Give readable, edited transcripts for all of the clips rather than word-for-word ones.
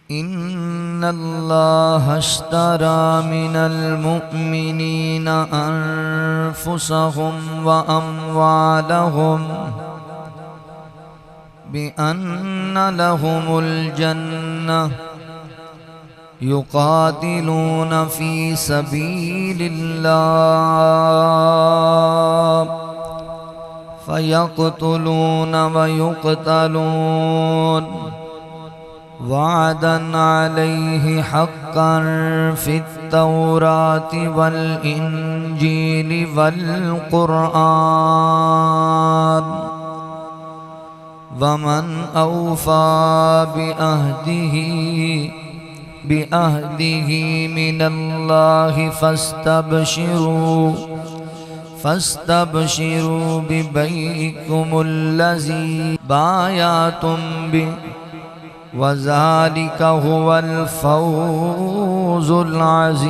إن الله اشترى من المؤمنين أنفسهم وأموالهم بأن لهم الجنة يقاتلون في سبيل الله فيقتلون ويقتلون وعدا عليه حقا في التوراة والإنجيل والقرآن ومن أوفى بأهده من الله فاستبشروا ببيعكم الذي بايعتم به وذلك هو الفوز العظيم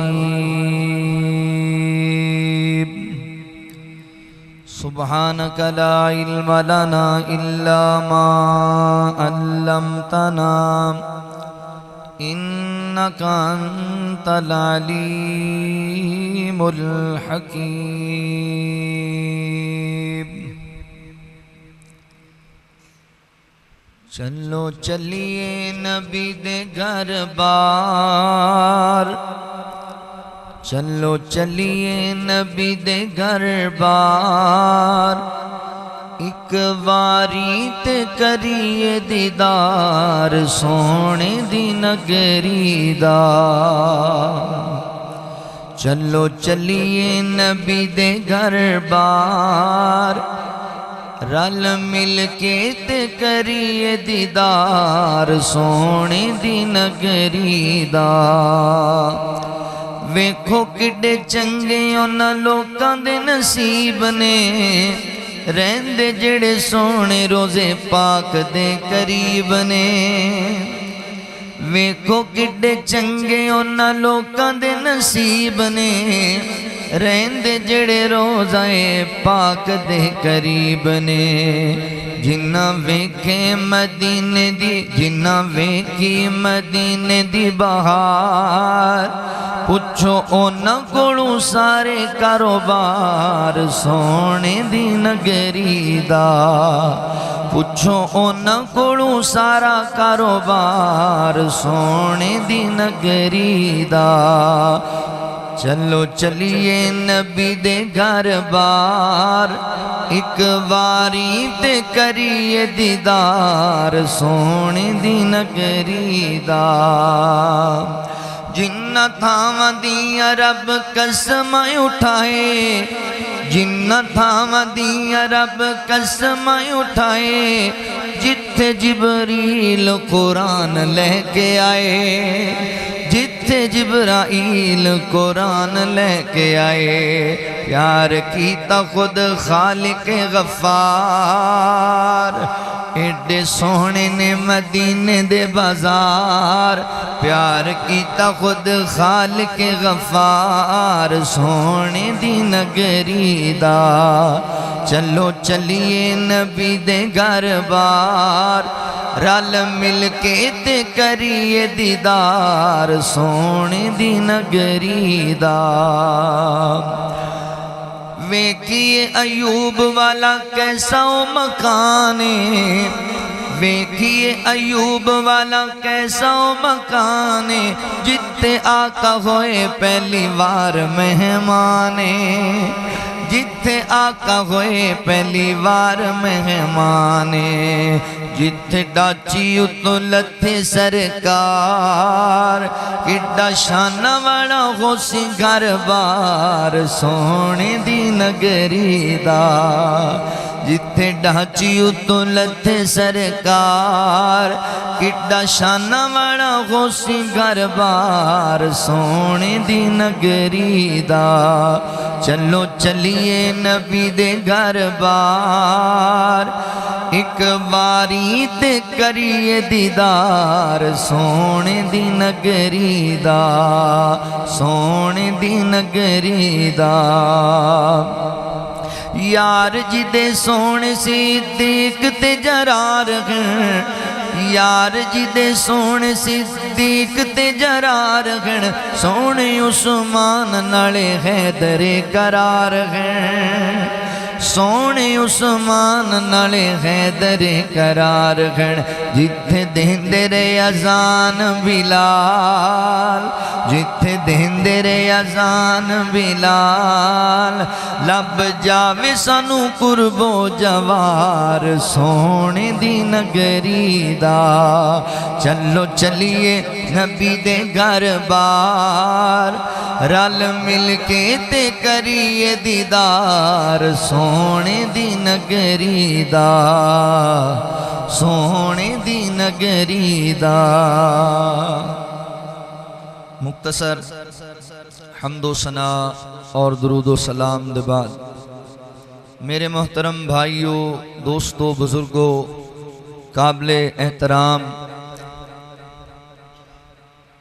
سبحانك لا علم لنا إلا ما علمتنا إنك أنت العليم الحكيم چلو چلیے نبی دے گھر بار چلو چلیے نبی دے گھر بار ایک واری تے کریے دیدار سونے دی نگری دا چلو چلیے نبی دے گھر بار رل مل کے تے کریے دیدار سونے دی نگری دا ویکھو کڈے چنگے انہاں لوکاں دے نصیب نے رہندے جڑے سونے روزے پاک دے قریب نے ویکھو کڈے چنگے انہاں لوکاں دے نصیب نے رہندے جڑے روزے پاک دے قریب نے جنہ ویکھے مدینے دی جنہ ویکھی مدینے دی بہار پوچھو اونا کولوں سارے کاروبار سونے دی نگری دا پوچھو اونا کولوں سارا کاروبار سونے دی نگری دا چلو چلیے نبی دے گھر بار ایک واری تے کریے دیدار سونے دی نگری دا جنہ تھاواں دیاں رب قسم اٹھائے جنہ تھاواں دیاں رب قسم اٹھائے جتھے جبریل قرآن لے کے آئے جتھے جبرائیل قرآن لے کے آئے پیار کیتا خود خالق غفار ایڈے سونے نے مدینے دے بازار پیار کیتا خود خالق غفار سونے دی نگری دا چلو چلیے نبی دے گھر بار رل مل کے تے کریے دیدار سونے دی نگری دا ویکھیے ایوب والا کیسا مکانے ویکھیے ایوب والا کیسا مکانے جتے آقا ہوئے پہلی بار مہمانے جتے آقا ہوئے پہلی بار مہمانے جتے ڈاچی اتو لتھے سرکار کڈا شانہ والا ہو سی گھر بار سونے دی نگری دا جتے ڈاچی اتو لتھے سرکار کڈا شانہ والا ہو سی گھر بار سونے دی نگری دا چلو چلیے نبی دے گھر بار ایک باری تے کریے دیدار سونے دی نگری دا سونے دی نگری دا یار جدے سونے صدیق تے جرار ہیں یار جی دے سونے صدیق تے جرار ہیں سونے عثمان نالے حیدر قرار ہیں سونے عثمان نالے حیدر قرار ہیں جتھے دیندے رے اذان بلال جتھے دیندے رے اذان بلال لب جاوے سانو قرب و جوار سونے دی نگری دا چلو چلیے نبی دے گھر بار رل مل کے تے کریے دیدار سونے دی نگری دا سونے دی نگری دا مختصر حمد و ثنا اور درود و سلام دے بعد میرے محترم بھائیوں دوستوں بزرگوں قابل احترام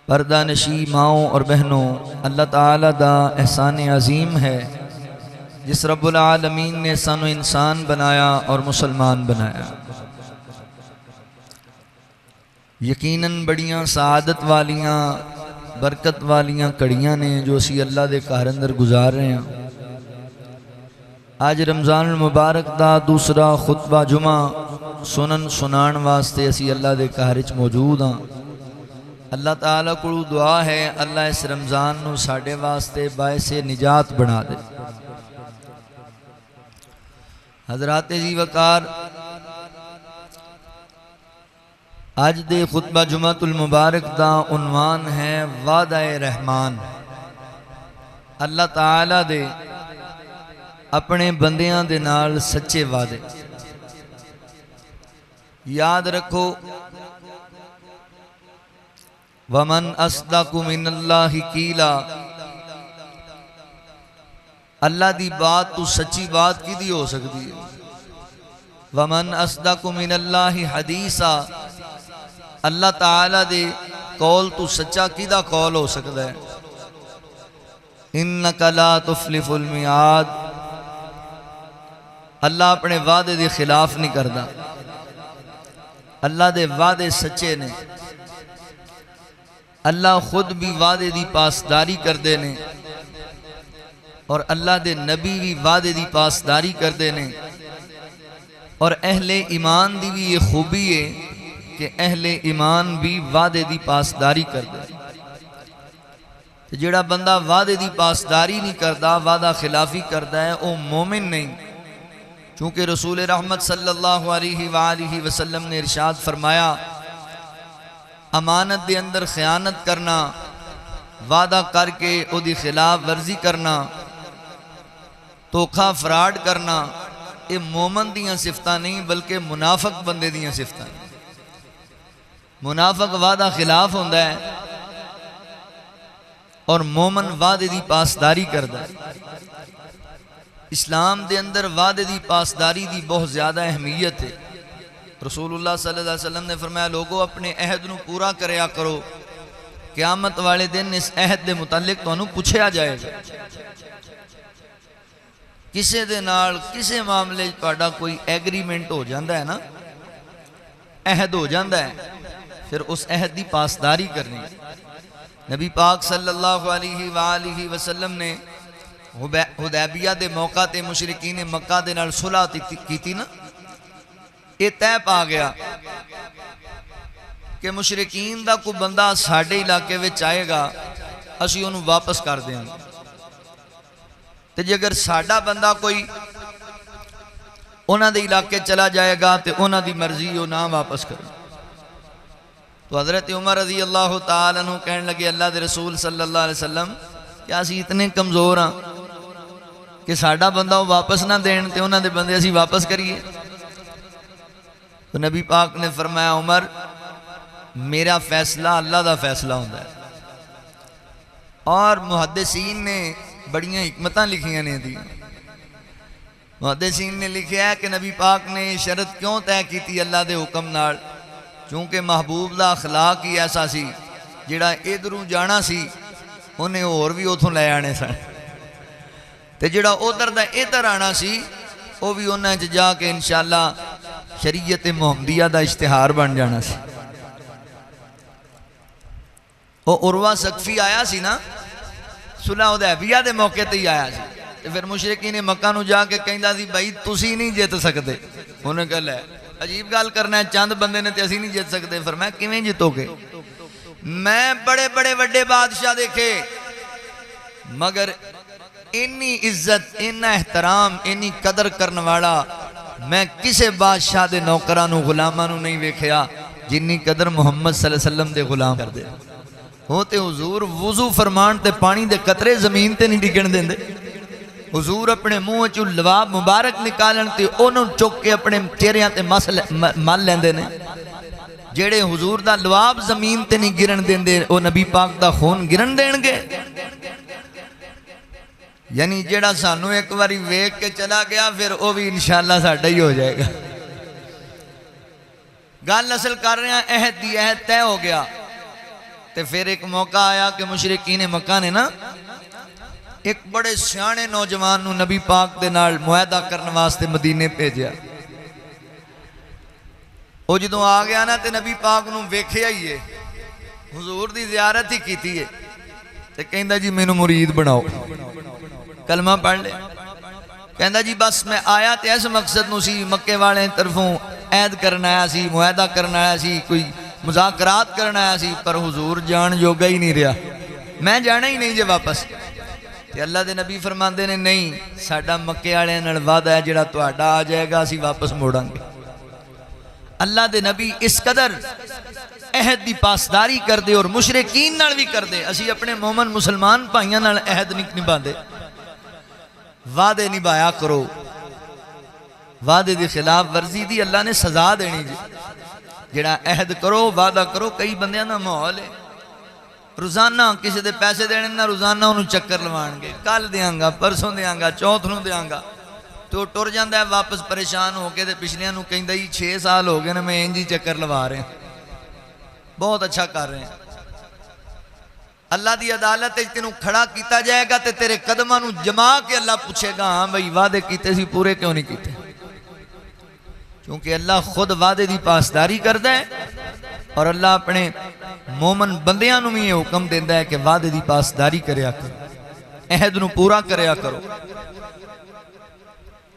پردہ نشی ماؤں اور بہنوں اللہ تعالیٰ دا احسان عظیم ہے جس رب العالمین نے سانو انسان بنایا اور مسلمان بنایا یقیناً بڑیاں سعادت والیاں برکت والیاں کڑیاں نے جو اسی اللہ دے گھر اندر گزار رہے ہیں آج رمضان المبارک دا دوسرا خطبہ جمعہ سنن سنان واسطے اسی اللہ دے گھر وچ موجود ہاں اللہ تعالیٰ کو دعا ہے اللہ اس رمضان نو ساڑے واسطے باعث نجات بنا دے حضرات جی وقار آج دے خطبہ جمعۃ المبارک دا عنوان ہے وعدہ رحمان اللہ تعالیٰ دے اپنے بندیاں دے نال سچے وعدے یاد رکھو وَمَنْ أَصْدَقُ مِنَ اللَّهِ قِيلًا اللہ دی بات تو سچی بات کی دی ہو سکتی ہے وَمَنْ أَصْدَقُ مِنَ اللَّهِ حَدِيثًا اللہ تعالیٰ دے قول تو سچا کی دا قول ہو سکتا ہے إِنَّكَ لَا تُفْلِفُ الْمِعَادِ اللہ اپنے وعدے دے خلاف نہیں کردا اللہ دے وعدے سچے نے اللہ خود بھی وعدے دی پاسداری کر دینے اور اللہ دے نبی بھی وعدے دی پاسداری کر دینے اور اہل ایمان دی بھی یہ خوبی ہے کہ اہل ایمان بھی وعدے دی پاسداری کر دے جڑا بندہ وعدے دی پاسداری نہیں کردا وعدہ خلافی کردا ہے وہ مومن نہیں چونکہ رسول رحمت صلی اللہ علیہ وآلہ وسلم نے ارشاد فرمایا امانت دے اندر خیانت کرنا وعدہ کر کے او دی خلاف ورزی کرنا دھوکا فراڈ کرنا یہ مومن دیاں صفتاں نہیں بلکہ منافق بندے دیاں صفتاں منافق وعدہ خلاف ہوندا ہے اور مومن وعدے دی پاسداری کردا ہے اسلام دے اندر وعدے دی پاسداری دی بہت زیادہ اہمیت ہے رسول اللہ صلی اللہ علیہ وسلم نے فرمایا لوگوں اپنے عہد نو پورا کریا کرو قیامت والے دن اس عہد دے متعلق تو انہوں پوچھیا جائے گا کسے دے نال کسے معاملے پاڑا کوئی ایگریمنٹ ہو جاندہ ہے نا عہد ہو جاندہ ہے پھر اس عہد دی پاسداری کرنی نبی پاک صلی اللہ علیہ وآلہ وسلم نے حدیبیہ دے موقع تے مشرکین مکہ دے نال صلح کی تھی نا یہ طے پا گیا کہ مشرکین دا کوئی بندہ ساڑھے علاقے میں چاہے گا اسی انہوں واپس کر دیں گے تو جی اگر ساڑھا بندہ کوئی انہاں دے علاقے چلا جائے گا تو انہاں دی مرضی وہ نہ واپس کرے تو حضرت عمر رضی اللہ تعالیٰ عنہ کہنے لگے اللہ دے رسول صلی اللہ علیہ وسلم کیا اسی اتنے کمزور ہاں کہ ساڑھا بندہ وہ واپس نہ دین تو انہاں دے بندے اسی واپس کریے تو نبی پاک نے فرمایا عمر میرا فیصلہ اللہ دا فیصلہ ہوتا ہے اور محدثین نے بڑیاں حکمتاں لکھیاں نے دی محدثین نے لکھیا ہے کہ نبی پاک نے شرط کیوں طے کی تھی اللہ دے حکم نال چونکہ محبوب دا اخلاق ہی ایسا سی جڑا ادھروں جانا سی انہیں اور بھی اتھوں لے آنے سن تے جڑا ادھر دا ادھر آنا سی وہ بھی انہیں جا کے انشاءاللہ شریعت محمدیہ دا اشتہار بن جانا سی۔ وہ عروہ ثقفی آیا سی نا، صلح حدیبیہ دے موقع تے ہی آیا سی، تے پھر مشرکین مکہ نو جا کے کہندا سی بھائی تسی نہیں جیت سکتے۔ انہیں کہا لے عجیب گل کرنا ہے، چند بندے نے تے اسی نہیں جیت سکتے۔ فرمایا کیویں جیتو گے؟ میں بڑے بڑے وڈے بادشاہ دیکھے، مگر انی عزت، اتنا احترام، اتنی قدر کرنے والا میں کسے بادشاہ دے نوکرانو غلامانو نہیں ویکھیا جنی قدر محمد صلی اللہ علیہ وسلم دے غلام کر دے۔ وہ تے حضور وضو فرمان تے پانی دے قطرے زمین تے نہیں ڈگن دیندے۔ حضور اپنے منہ چو لواب مبارک نکالن تے انہوں چک کے اپنے چہریاں تے مل لیندے نے۔ جیڑے حضور دا لواب زمین تے نہیں گرن دیندے او نبی پاک دا خون گرن دین گے؟ یعنی جیڑا سانو ایک باری ویک کے چلا گیا پھر وہ بھی انشاءاللہ ساڈا ہی ہو جائے گا۔ گل اصل کر رہے ہیں عہد دی، عہد طے ہو گیا۔ تے پھر ایک موقع آیا کہ مشرکین مکہ نے نا ایک بڑے سیانے نوجوان نو نبی پاک دے نال معاہدہ کرنے واسطے مدینے بھیجیا۔ وہ جدوں آ گیا نا تے نبی پاک نو ویکھیا ہی ہے، حضور دی زیارت ہی کیتی ہے، تے کہندا جی مینوں مرید بناؤ، کلمہ پڑھ لے۔ کہندا جی بس میں آیا تے اس مقصد نو سی، مکے والے طرفوں عہد کرنا آیا سی، معاہدہ کرنا آیا سی، کوئی مذاکرات کرنا آیا سی، پر حضور جان جوگا ہی نہیں رہا، میں جانا ہی نہیں جے واپس۔ تے اللہ دے نبی فرماندے نے نہیں، ساڈا مکے والے نال وعدہ ہے جڑا تہاڈا آ جائے گا اسی واپس موڑاں گے۔ اللہ دے نبی اس قدر عہد دی پاسداری کر دے اور مشرکین نال بھی کر دے۔ اسی اپنے مومن مسلمان بھائیاں نال عہد نہیں نبھاندے، وعدے نبھایا کرو، وعدے دی خلاف ورزی دی اللہ نے سزا دینی جی۔ جڑا عہد کرو، وعدہ کرو۔ کئی بندیاں دا ماحول ہے روزانہ کسی دے پیسے دینے نہ روزانہ انہوں چکر لوان گے، کل دیاں گا، پرسوں دیاں گا، چوتھ نوں دیاں گا، تو ٹر جاندہ ہے واپس پریشان ہو کے۔ تے پچھلیاں نوں کہندہ ہی 6 سال ہو گئے نا میں انجی چکر لوا رہے ہیں، بہت اچھا کر رہے ہیں۔ اللہ دی عدالت تینوں کھڑا کیتا جائے گا تے تیرے قدماں نوں جما کے اللہ پوچھے گا ہاں بھئی وعدے کیتے سی پورے کیوں نہیں کیتے؟ کیونکہ اللہ خود وعدے دی پاسداری کردا ہے، اور اللہ اپنے مومن بندیاں نوں بھی یہ حکم دیندا ہے کہ وعدے دی پاسداری کریا کرو، عہد نوں پورا کریا کرو۔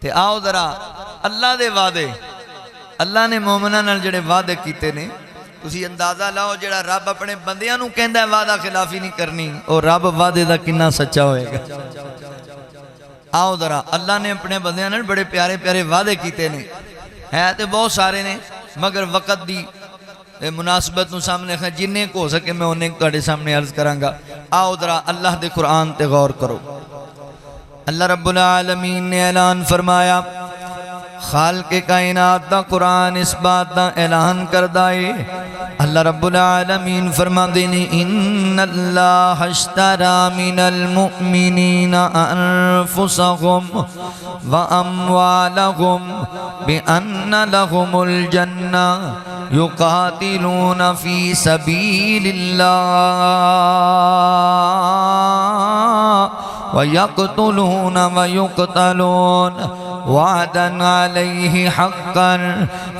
تے آؤ ذرا اللہ دے وعدے، اللہ نے مومناں نال جڑے وعدے کیتے نے تسی اندازہ لاؤ، جڑا رب اپنے بندیاں نوں کہندا ہے وعدہ خلافی نہیں کرنی، اور رب وعدے دا کتنا سچا ہوئے گا۔ آؤ ذرا اللہ نے اپنے بندیاں نال بڑے پیارے پیارے وعدے کیتے نے، ہے تے بہت سارے نے، مگر وقت دی مناسبت نو سامنے جننے کو ہو سکے میں انہیں تہاڈے سامنے عرض کراں گا۔ آؤ ذرا اللہ دے قرآن تے غور کرو۔ اللہ رب العالمین نے اعلان فرمایا، خالق کائنات دا قرآن اس بات دا اعلان کردہ ہے۔ اللہ رب العالمین فرماندے نے ان اللہ اشترى من المؤمنین انفسهم واموالهم بان لهم الجنہ یقاتلون فی سبیل اللہ وَيَقْتُلُونَ وَيُقْتَلُونَ وَعْدًا عَلَيْهِ حَقًّا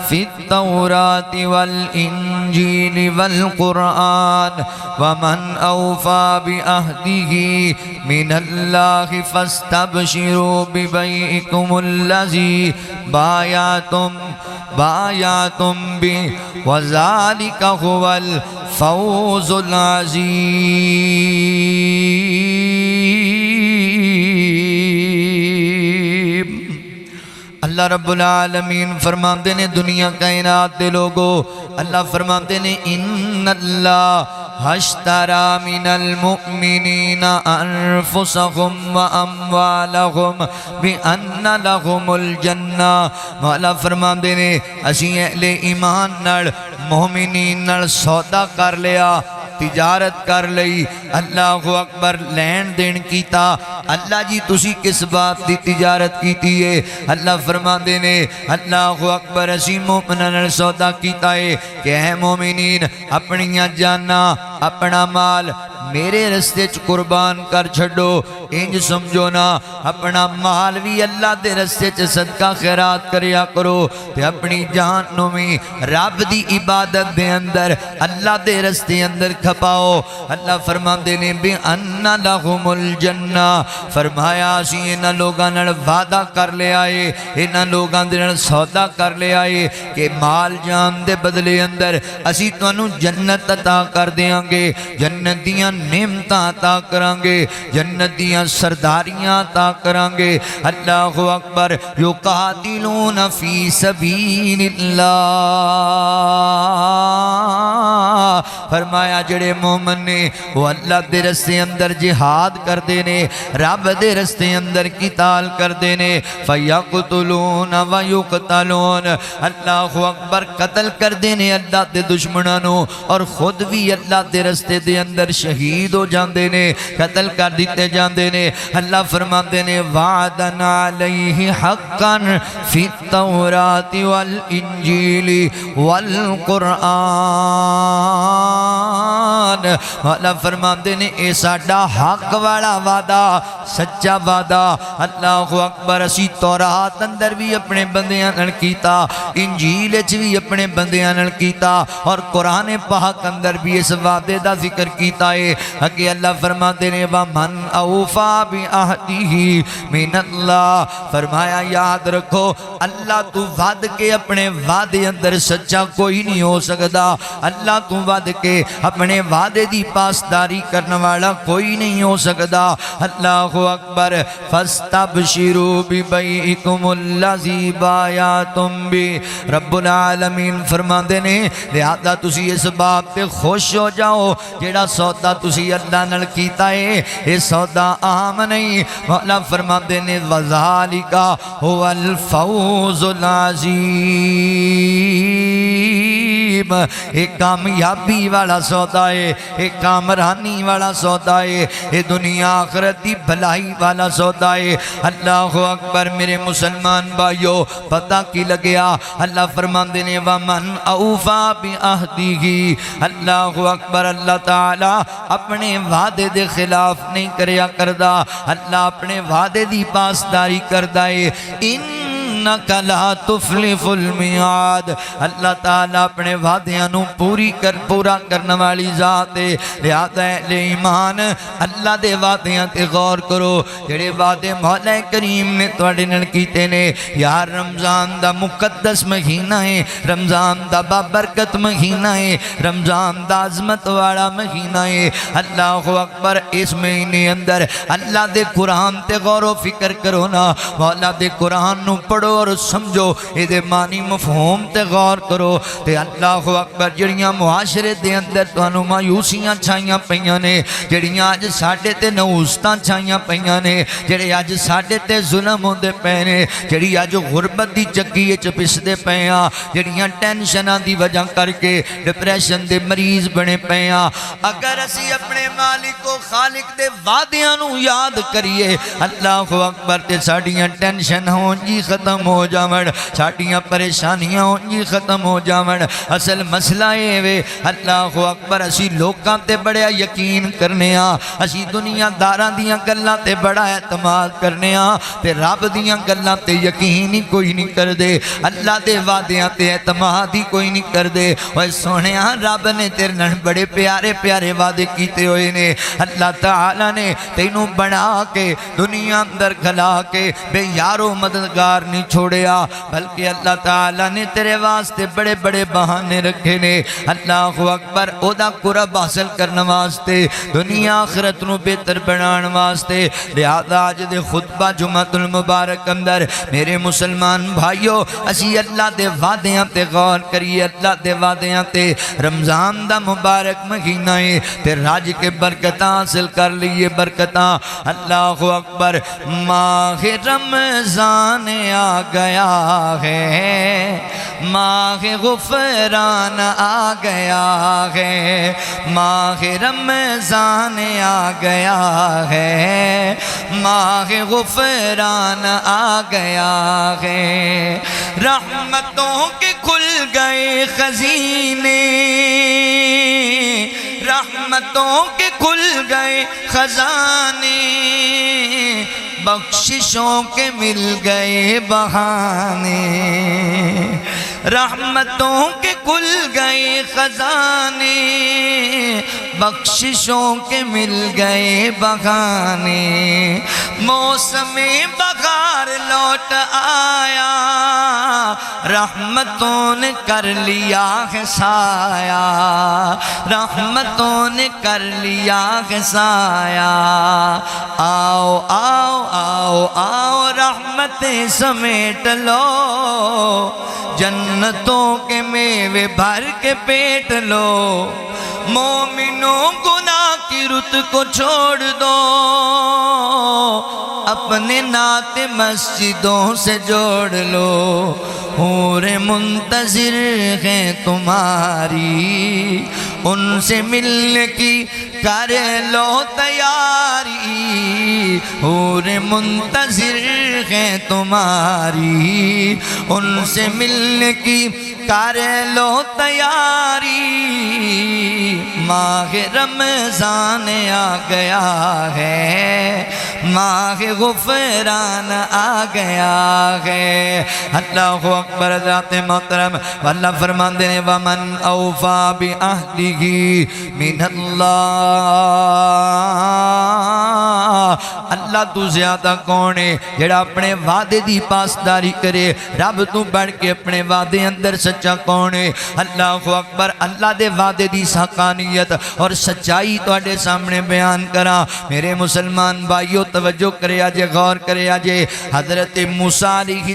فِي التَّوْرَاةِ وَالْإِنْجِيلِ وَالْقُرْآنِ وَمَنْ أَوْفَى بِعَهْدِهِ مِنَ اللَّهِ فَاسْتَبْشِرُوا بِبَيْعِكُمُ الَّذِي بايعتم بِهِ وَذَلِكَ هُوَ الْفَوْزُ الْعَظِيمُ۔ اللہ رب العالمین فرماندے نے دنیا کائنات دے لوگو، اللہ فرماندے نے ان اللہ اشترى من المؤمنین انفسهم واموالهم بان لهم الجنہ۔ مولا فرماندے نے اسی اہل ایمان نال مومنین نال سودا کر لیا، تجارت کر لئی، اللہ اکبر، لین دین کیتا۔ اللہ جی تسی کس بات دی تجارت کیتی ہے؟ اللہ فرماندے نے اللہ اکبر اسی مومنان نال سودا کیتا ہے کہ اے مومنین اپنیاں جانا، اپنا مال میرے رستے چ قربان کر چھڈو انج سمجھو نا اپنا مال بھی اللہ دے رستے چ صدقہ خیرات کریا کرو تے اپنی جان نو بھی رب دی عبادت دے اندر اللہ دے رستے اندر کھپاؤ اللہ فرماندے نے بے ان لہم الجنہ فرمایا اسی انہاں لوگاں نال وعدہ کر لے آئے انہاں لوگاں دے نال سودا کر لے آئے کہ مال جان دے بدلے اندر اسی تانوں جنت عطا کر دیاں گے جنت دیاں نعمتاں عطا کران گے جنت دیاں سرداریاں عطا کران گے اللہ اکبر یقاتلون فی سبیل اللہ فرمایا جڑے مومن نے وہ اللہ دے رستے اندر جہاد کر دینے رب دے رستے اندر قتال کر دینے فیقتلون ویقتلون اللہ اکبر قتل کر دینے اللہ دے دشمنانوں اور خود بھی اللہ دے رستے دے اندر شہید ہو جاندے نے قتل کر دیتے جاندے نے اللہ فرماندے نے وعدن علیہ حقا فی التورات والانجیل والقرآن اللہ فرماندے نے اے ساڈا حق والا وعدہ سچا وعدہ اللہ اکبر اسی تورات اندر بھی اپنے بندیاں نال کیتا انجیل وچ بھی اپنے بندیاں نال کیتا اور قرآن پاک اندر بھی اس وعدے دا ذکر کیتا ہے کہ اللہ فرماتے نے وَمَنْ أَوْفَى بِعَهْدِهِ مِنَ اللَّهِ فرمایا یاد رکھو اللہ تو وعد کے اپنے وعدے اندر سچا کوئی نہیں ہو سکتا اللہ تو وعد کے اپنے وعدے دی پاسداری کرنے والا کوئی نہیں ہو سکتا اللہ اکبر فَاسْتَبْشِرُوا بِبَيْعِكُمُ الَّذِي بَایَعْتُمْ بِهِ رب العالمین فرماندے نے لہذا تسی اس بات پہ خوش ہو جاؤ جیڑا سودا تسی اللہ نال کیتا ہے یہ سودا عام نہیں مولا فرماندے نے وَذَالِكَ هُوَ الْفَوْزُ الْعَظِيمُ ایک کامیابی والا سودا ہے ایک کامرانی والا سودا ہے یہ دنیا آخرت دی بھلائی والا سودا ہے اللہ اکبر میرے مسلمان بھائیو پتہ کی لگیا اللہ فرماندے نے وَمَنْ أَوْفَى بِعَهْدِهِ اللہ اکبر اللہ تعالی اپنے وعدے دے خلاف نہیں کریا کردا اللہ اپنے وعدے دی پاسداری کردا ہے انک لا تفلح المیعاد اللہ تعالیٰ اپنے وعدیاں نو پورا کرنے والی ذات ہے لہذا اہل ایمان اللہ دے وعدیاں تے غور کرو جڑے وعدے مولا کریم نے تواڈے نال کیتے نے یار رمضان دا مقدس مہینہ ہے رمضان دا بابرکت مہینہ ہے رمضان دا عظمت والا مہینہ ہے اللہ اکبر اس مہینے اندر اللہ دے قرآن تے غور و فکر کرو نا مولا دے قرآن نو پڑھو اور سمجھو اے دے معنی مفہوم تے غور کرو تے اللہ اکبر جڑیاں معاشرے دے اندر تانوں مایوسیاں چھائیاں پیاں نے جڑیاں اج ساڈے تے نحوستاں چھائیاں پیاں نے جڑے اج ساڈے تے ظلم ہوندے پے نے جڑی اج غربت دی چکی وچ پسدے پے ہاں جڑیاں ٹینشناں دی وجہ کر کے ڈپریشن دے مریض بنے پے ہاں اگر اسی اپنے مالک و خالق دے وعدیاں نو یاد کریے اللہ اکبر تے ساڈیاں ٹینشن ہون جی ختم ہو جاون ساڈیاں پریشانیاں ہون جی ختم ہو جاون اصل مسئلہ اے وے اللہ اکبر اسی لوکاں تے بڑا یقین کرنے ہاں اسی دنیا داراں دیاں گلاں تے بڑا اعتماد کرنے ہاں تے رب دیاں گلاں تے یقین ہی کوئی نہیں کر دے اللہ دے وعدیاں تے اعتماد ہی کوئی نہیں کر دے اوے سونیا رب نے تیرے نال بڑے پیارے پیارے وعدے کیتے ہوئے نے اللہ تعالی نے تینوں بنا کے دنیا اندر کھلا کے بے یارو مددگار نہیں چھوڑیا بلکہ اللہ تعالی نے تیرے واسطے بڑے بڑے بہانے رکھے نے اللہ اکبر او دا قرب حاصل کرنے واسطے دنیا آخرت نو بہتر بنان واسطے لہذا آج دے خطبہ جمعۃ المبارک اندر میرے مسلمان بھائیو اسی اللہ دے وعدیاں تے غور کریے اللہ دے وعدیاں تے رمضان دا مبارک مہینہ ہے تے راج کے برکتاں حاصل کر لیے برکتاں اللہ اکبر ماہ رمضان آ گیا ہے ماہ غفران آ گیا ہے ماہ رمضان آ گیا ہے ماہ غفران آ گیا ہے رحمتوں کے کھل گئے خزینے رحمت رحمتوں کے کھل گئے خزانے بخششوں کے مل گئے بہانے رحمتوں کے کھل گئے خزانے بخششوں کے مل گئے بہانے موسم بہار لوٹ آیا رحمتوں نے کر لیا ہے سایہ رحمتوں نے کر لیا ہے سایہ آؤ آؤ آؤ آؤ رحمتیں سمیٹ لو جنتوں کے میوے بھر کے پیٹ لو مومنوں گناہ کی رت کو چھوڑ دو اپنے نعت مسجدوں سے جوڑ لو حور منتظر ہیں تمہاری ان سے ملنے کی کر لو تیاری حور منتظر ہیں تمہاری ان سے ملنے کی کر لو تیاری ماہ رمضان آ گیا ہے ماہ غفران آ گیا ہے اللہ اکبر ذات محترم اللہ فرماندے نے ومن اوفا بعہدہ من اللہ اللہ تو زیادہ کون ہے جڑا اپنے وعدے دی پاسداری کرے رب تو بڑھ کے اپنے وعدے اندر سچا کون ہے اللہ اکبر اللہ دے وعدے دی حقانیت اور سچائی تواڈے سامنے بیان کرا میرے مسلمان بھائیو توجہ کرے آجے غور کرے آجے حضرت موسیٰ علیہ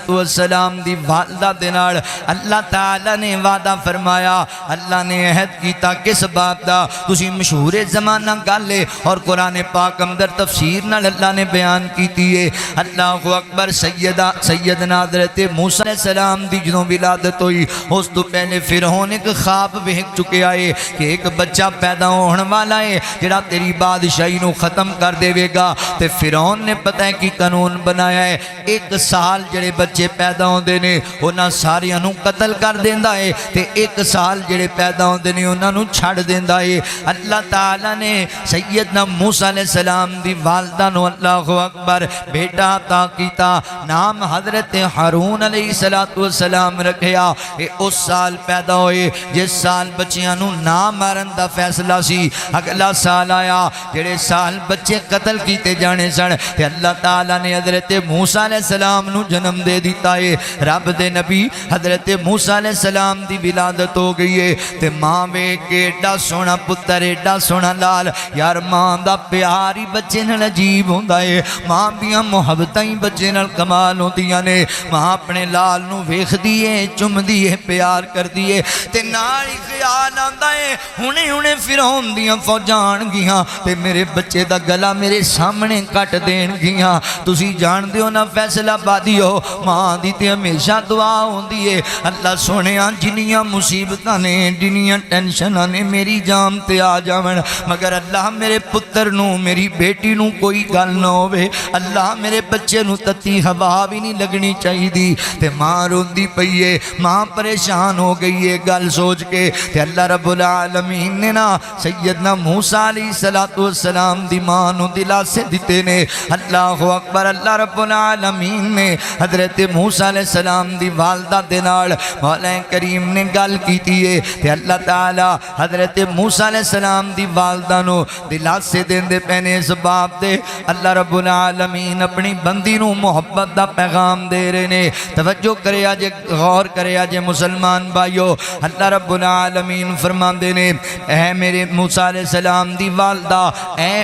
السلام دی والدہ دے نال اللہ تعالیٰ نے وعدہ فرمایا اللہ نے عہد کیتا کس بات دا تسی مشہور زمانہ گالے اور قرآن پاک اندر تفسیر نال اللہ نے بیان کیتی ہے اللہ اکبر سیدنا حضرت موسیٰ علیہ السلام دی جنوں ولادت ہوئی اس تو پہلے فرعون ایک خواب بہک چکے آئے کہ ایک بچہ پیدا ہونے والا ہے جڑا تیری بادشاہی نو ختم کر دے گا تے فرعون نے پتہ ہے کہ قانون بنایا ہے 1 سال جڑے بچے پیدا ہوندے نے انہاں ساریاں نو قتل کر دیندا ہے تے 1 سال جڑے پیدا ہوندے نے انہاں نو چھڑ دیندا ہے اللہ تعالیٰ نے سیدنا موسیٰ علیہ السلام دی والدہ نو اللہ اکبر بیٹا عطا کیتا نام حضرت ہارون علیہ السلام رکھیا اس سال پیدا ہوئے جس سال بچیاں نو نام مارن دا فیصلہ سی اگلا سال آیا جڑے سال بچے قتل کیتے جانے سن تے اللہ تعالیٰ نے حضرت موسیٰ علیہ السلام نو جنم دے دیتا ہے رب دے نبی حضرت موسیٰ علیہ السلام دی ولادت ہو گئی ہے تے ماں وے کے ایڈا سونا پتر ایڈا سونا لال یار ماں دا پیار ہی بچے نال عجیب ہوندا ہے ماں دیاں محبتاں ہی بچے نال کمال ہوندیاں نے ماں اپنے لال نو ویکھدی ہے چمدی ہے پیار کردی ہے تے نال ہی خیال آندا ہے ہنے فرعون دیاں فوجاں آن گیاں تے میرے بچے دا گلا میرے سامنے کٹ دین گیاں تسی جان دیو نا فیصلہ بادیو ماں دی تے ہمیشہ دعا ہوندی ہے اللہ سونیاں جنیاں مصیبتاں نے جنیاں ٹینشناں نے میری جان تے آ جاون مگر اللہ میرے پتر نو میری بیٹی نو کوئی گل نہ ہوے اللہ میرے بچے نو تتی ہوا بھی نہیں لگنی چاہیے دی تے ماں روندی پئی ہے ماں پریشان ہو گئی ہے گل سوچ کے تے اللہ رب العالمین نے نا سیدنا موسیٰ علیہ السلام دی ماں نو دلاسے دیتے نے اللہ اکبر اللہ رب العالمین نے حضرت موسیٰ علیہ السلام دی والدہ دے نال مولا کریم نے گل کیتی ہے تے اللہ تعالی حضرت موسیٰ علیہ السلام دی والدہ نو دلاسے دین دے پہنے اس باب دے اللہ رب العالمین اپنی بندی نو محبت دا پیغام دے رہے نے توجہ کرے آجے غور کرے آجے مسلمان بھائیو اللہ رب العالمین فرمان دے نے اے میرے موسیٰ علیہ السلام دی والدہ اے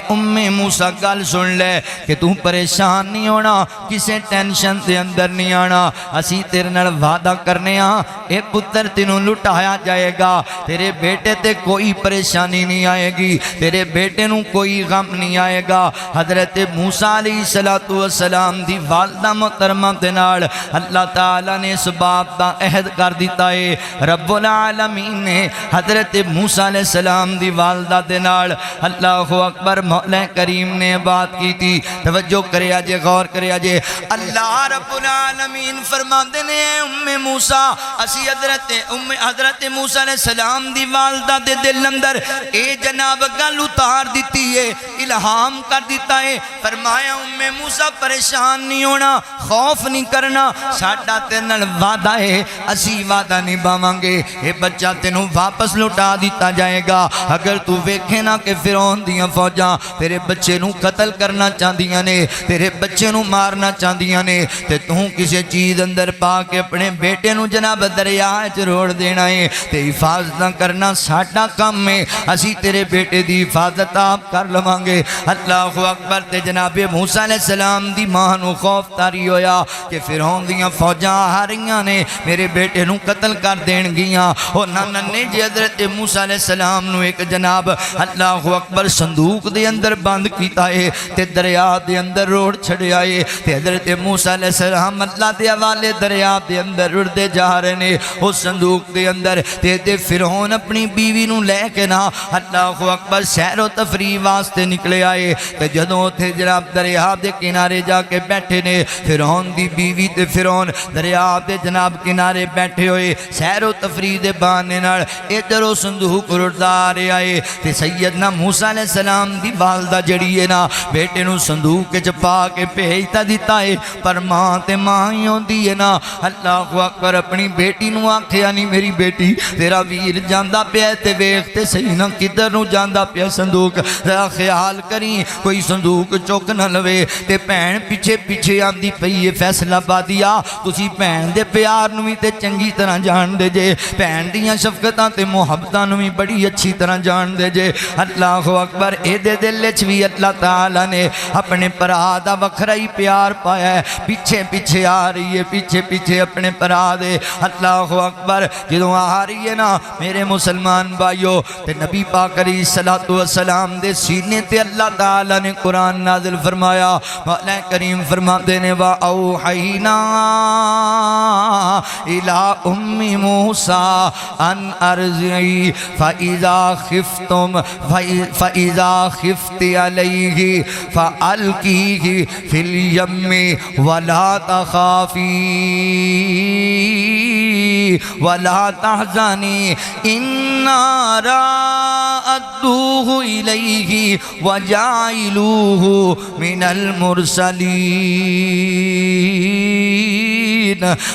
موسیٰ گل سن لے کہ تم پریشان نہیں ہونا کسے ٹینشن دے اندر نہیں آنا اسی تیرے نال وعدہ کرنے اے پتر تینوں لٹایا جائے گا تیرے بیٹے تے کوئی پریشانی نہیں آئے گی تیرے بیٹے نوں کوئی غم نہیں آئے گا حضرت موسیٰ علیہ السلام دی والدہ محترمہ دے نال اللہ تعالیٰ نے اس باب دا عہد کر دیتا ہے۔ رب العالمین نے حضرت موسیٰ علیہ السلام دی والدہ دے نال اللہ اکبر مولا کریم نے بات کی تھی۔ توجہ کریا جے، غور کریا جے، اللہ رب العالمین فرماندے نے موسیٰ اسی حضرت موسیٰ علیہ السلام دی والدہ دے دل اندر اے جناب گل اتار دیتی ہے، الہام کر دیتا ہے۔ فرمایا موسیٰ پریشان نہیں ہونا، خوف نہیں کرنا، ساڈا تیرے نال وعدہ ہے، اسی وعدہ نبھاواں گے، اے بچہ تینوں واپس لوٹا دیتا جائے گا۔ اگر تو ویکھے نا کہ فرعون دیاں فوجاں تیرے بچے نوں قتل کرنا چاہندیاں نے، تیرے بچے نوں مارنا چاہندیاں نے، تے تو کسی چیز اندر پا کے اپنے بیٹے نوں جناب دریا وچ روڑ دینا ہے، تے حفاظت کرنا ساڈا کام ہے، اسی تیرے بیٹے دی حفاظت آپ کر لواں گے۔ اللہ اکبر۔ تے جناب موسیٰ علیہ السلام دی ماں نوں خوف طاری ہویا کہ فرعون دیاں فوجاں آ رہیاں نے، میرے بیٹے نوں قتل کر دین گیاں۔ اور ننے جی حضرت موسیٰ علیہ السلام نوں ایک جناب اللہ اکبر صندوق دے اندر بند کیتا ہے تے دریا دے اندر روڑ چھڑیا ہے، تے حضرت موسیٰ علیہ السلام اللہ دے حوالے دریا دے اندر رڑدے جا رہے نے اس صندوق دے اندر۔ تے فرعون اپنی بیوی نوں لے کے نا اللہ اکبر سیر و تفریح واسطے نکلے آئے، تے جدوں تے جناب دریا دے کنارے جا کے بیٹھے نے، فرعون دی بیوی تے فرعون دریا دے جناب کنارے بیٹھے ہوئے سیر و تفریح دے بہانے نال ادھر او صندوق رڑدا آ رہے آئے، تے سیدنا موسیٰ علیہ السلام دی والدہ جڑی ہے نا بیٹے نوں صندوق وچ پا کے بھیجتا دیتا ہے، پر ماں تے ماں ہی ہوندی ہے نا۔ اللہ اکبر اپنی بیٹی نوں آکھیا نہیں میری بیٹی تیرا ویر جاندا پیا تے ویکھ تے صحیح نہ کدھر نوں جاندا پیا صندوق، ذرا خیال کریں کوئی صندوق چک نہ لوے۔ تے بھین پیچھے پیچھے آندی پئی ہے فیصلہ بادیا، تسی بھین دے پیار نوں وی تے چنگی طرح جان دے جے، بھین دیاں شفقتاں تے محبتاں نوں وی بڑی اچھی طرح جان دے جے۔ اللہ اکبر اے دے دل وچ وی اللہ تعالی نے اپنے بھرا دا وکھرا ہی پیار پایا ہے، پیچھے پیچھے آ رہی ہے، پیچھے پیچھے اپنے بھرا دے۔ اللہ اکبر جدوں آ رہی ہے نا میرے مسلمان بھائیو، تے نبی پاک علیہ السلام دے سینے تے اللہ تعالی نے قرآن نازل فرمایا۔ مولا کریم فرماتے نے وَأَوْحَيْنَا إِلَىٰ أُمِّ مُوسَىٰ أَنْ أَرْضِعِهِ فَإِذَا خِفْتِ عَلَيْهِ فَأَلْقِيهِ فِي الْيَمِّ وَلَا تَخَافِي وَلَا تَحْزَنِي إِنَّا رَادُّوهُ إِلَيْهِ وَجَاعِلُوهُ مِنَ الْمُرْسَلِينَ۔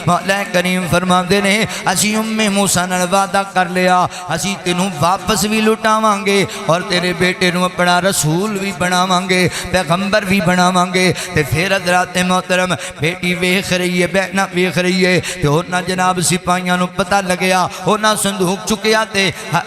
مولا کریم فرماندے نے اسی موسیٰ نال وعدہ کر لیا، اسی تینوں واپس بھی لٹاواں گے اور تیرے بیٹے نوں اپنا رسول بھی بناواں گے، پیغمبر بھی بناواں گے۔ تے پھر حضرات محترم بیٹی ویکھ رہی ہے، بہنا ویکھ رہی ہے، تے انہاں جناب سپاہیاں نوں پتہ لگیا، انہاں صندوق چکیا تے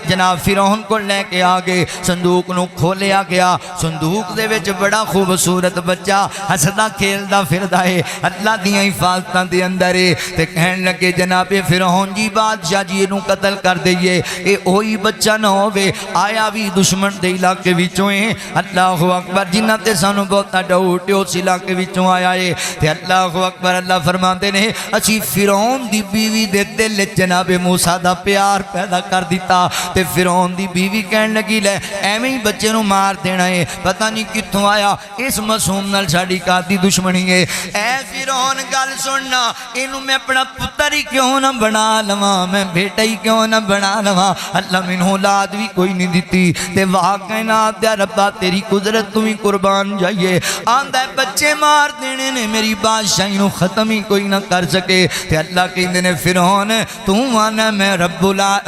جناب فرعون کو لے کے آ گئے، صندوق نوں کھولیا گیا، صندوق دے وچ بڑا خوبصورت بچہ ہسدا کھیلدا پھردا ہے اللہ دیاں حفاظتاں دے اندر ہے۔ تے کہن لگے جناب فرعون جی بادشاہ جی اینوں قتل کر دئیے، اے اوہی بچہ نہ ہووے، آیا بھی دشمن دے علاقے وچوں ہے۔ اللہ اکبر جنہاں تے سانوں بہتا ڈاؤٹ اس علاقے وچوں آیا ہے۔ تے اللہ اکبر اللہ فرماندے نے اسی فرعون دی بیوی دے دل جناب موسیٰ دا پیار پیدا کر دیتا۔ تے فرعون دی بیوی کہن لگی لے ایویں ہی بچے نوں مار دینا ہے، پتہ نہیں کتھوں آیا، اس معصوم نال ساڈی کادی دشمنی ہے۔ اے فرعون گل سننا، اینوں میں اپنا پتر ہی کیوں نہ بنا لواں، میں بیٹا ہی کیوں نہ بنا لواں، اللہ مینوں اولاد بھی کوئی نہیں دتی۔ تے واہ کائنات دا ربا تیری قدرت تو ہی قربان جائیے، آندا ہے بچے مار دینے نے میری بادشاہی نوں ختم ہی کوئی نہ کر سکے۔ تے اللہ کہندے نے فرعون تو آنا میں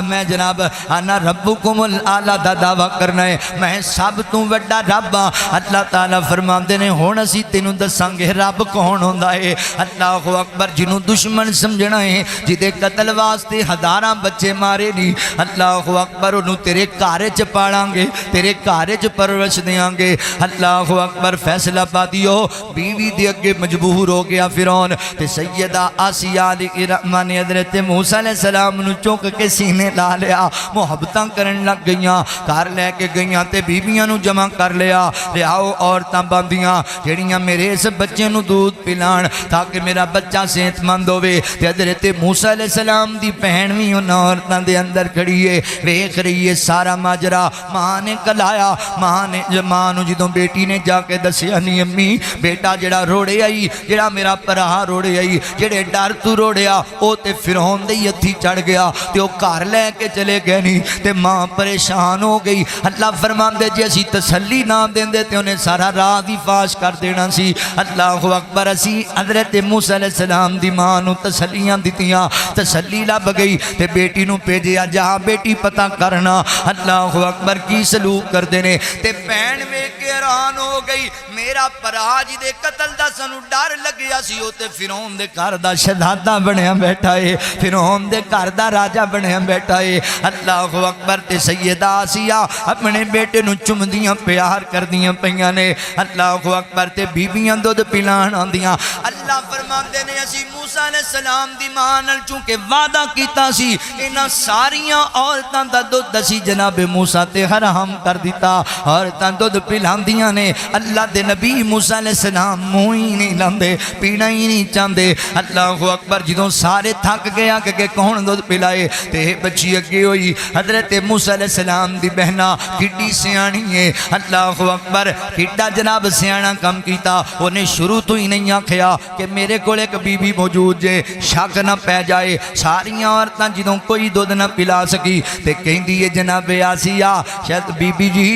میں جناب آنا ربکم الاعلی دا دعویٰ کرنا ہے، میں سب تو بڑا رب ہاں۔ اللہ تعالیٰ فرماندے نے ہن اسی تینوں دساں گے رب کون ہوندا ہے۔ اللہ اکبر جنوں نو دشمن سمجھنا ہے، جدے قتل واسطے ہزاراں بچے مارے نہیں، اللہ اکبر انہوں تیرے گھر چ پالاں گے، تیرے گھر چ پرورش دیاں گے۔ اللہ اکبر فیصلہ پا دیو، بیوی دے اگے مجبور ہو گیا فرعون، تے سیدہ آسیہ علیہ الرحمہ نے حضرت موسیٰ علیہ السلام نو چوک کے سینے لا لیا، محبتاں کرن لگ گئیاں، کار لے کے گئیاں تے بیویاں نو جمع کر لیا، لیاؤ عورتاں باندیاں جڑیاں میرے اس بچے نو دودھ پلان تاکہ میرا بچہ صحت مند ہوئے۔ تے حضرت موسیٰ علیہ السلام دی بہن بھی ان عورتاں دے اندر کھڑی ہے، ویکھ رہی ہے سارا ماجرا۔ ماں نے کلایا، ماں نو جدوں بیٹی نے جا کے دسیا نہیں امی بیٹا جڑا روڑے آئی، جڑا میرا پرہا روڑے آئی، جڑے ڈر تو روڑیا او تے فرعون دے ہتھی چڑھ گیا تے او گھر لے کے چلے گئے نہیں، تے ماں پریشان ہو گئی۔ اللہ فرماندے جی اسی تسلی نہ دیندے تے انہیں سارا راز ہی فاش کر دینا سی۔ اللہ اکبر، اسی حضرت موسیٰ علیہ السلام دی ماں نو تسلیاں دتیاں، تسلی لب گئی تے بیٹی نو بھیجیا جہاں بیٹی پتہ کرنا اللہ اکبر کی سلوک کر دینے۔ تے بہن ویکھ کے حیران ہو گئی، میرا پرا جی دے قتل دا سنو ڈر لگیا سی، او تے فرعون دے گھر دا شہزادہ بنیا بیٹھا ہے، فرعون دے گھر دا راجہ بنیا بیٹھا ہے۔ اللہ اکبر، تے سیدہ آسیہ اپنے بیٹے نو چمدیاں پیار کر دیاں پیاں نے۔ اللہ اکبر، تے بیبیاں دودھ پلان آندیاں۔ اللہ فرماندے نے اسی موسیٰ علیہ السلام دی ماں نال چونکہ وعدہ کیتا سی انہاں ساریاں عورتاں دا دودھ اسی جناب موسیٰ تے حرام کر دیتا، عورتاں دودھ پلاندیاں نے۔ اللہ دے نبی موسیٰ علیہ السلام منہ ہی نہیں لاندے، پینا ہی نہیں چاہندے۔ اللہ اکبر، جدوں سارے تھک گیا کہ کون دودھ پلائے تے بچی اگے ہوئی حضرت موسیٰ علیہ السلام دی بہنا کڈی سیانی ہے۔ اللہ اکبر، کڈا جناب سیانا کم کیتا، انہیں شروع تو ہی نہیں آکھیا کہ میرے کو ایک بی بی موجود جے، شک نہ پہ جائے۔ ساریاں عورتاں جدوں کوئی دودھ نہ پلا سکی تے کہندی ہے جناب آسیہ شاید بی بی جی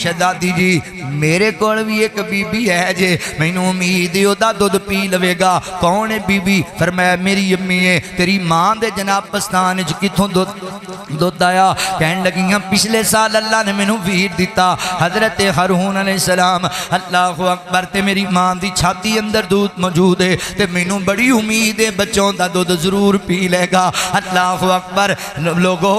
شہزادی جی میرے کول بھی ایک بی بی ہے جے، میں نو امید ہے دا دودھ پی لوے گا۔ کون ہے بی بی؟ فرمایا میری امی ہے، تیری ماں دے جناب پستان وچ کتھوں دودھ آیا؟ کہن لگیاں پچھلے سال اللہ نے مینوں ویر دیتا حضرت ہارون علیہ السلام۔ اللہ اکبر، تے میری ماں دی چھاتی اندر دودھ موجود ہے تے مینوں بڑی امید ہے بچوں دا دودھ ضرور پی لے گا۔ اللہ اکبر، لوگوں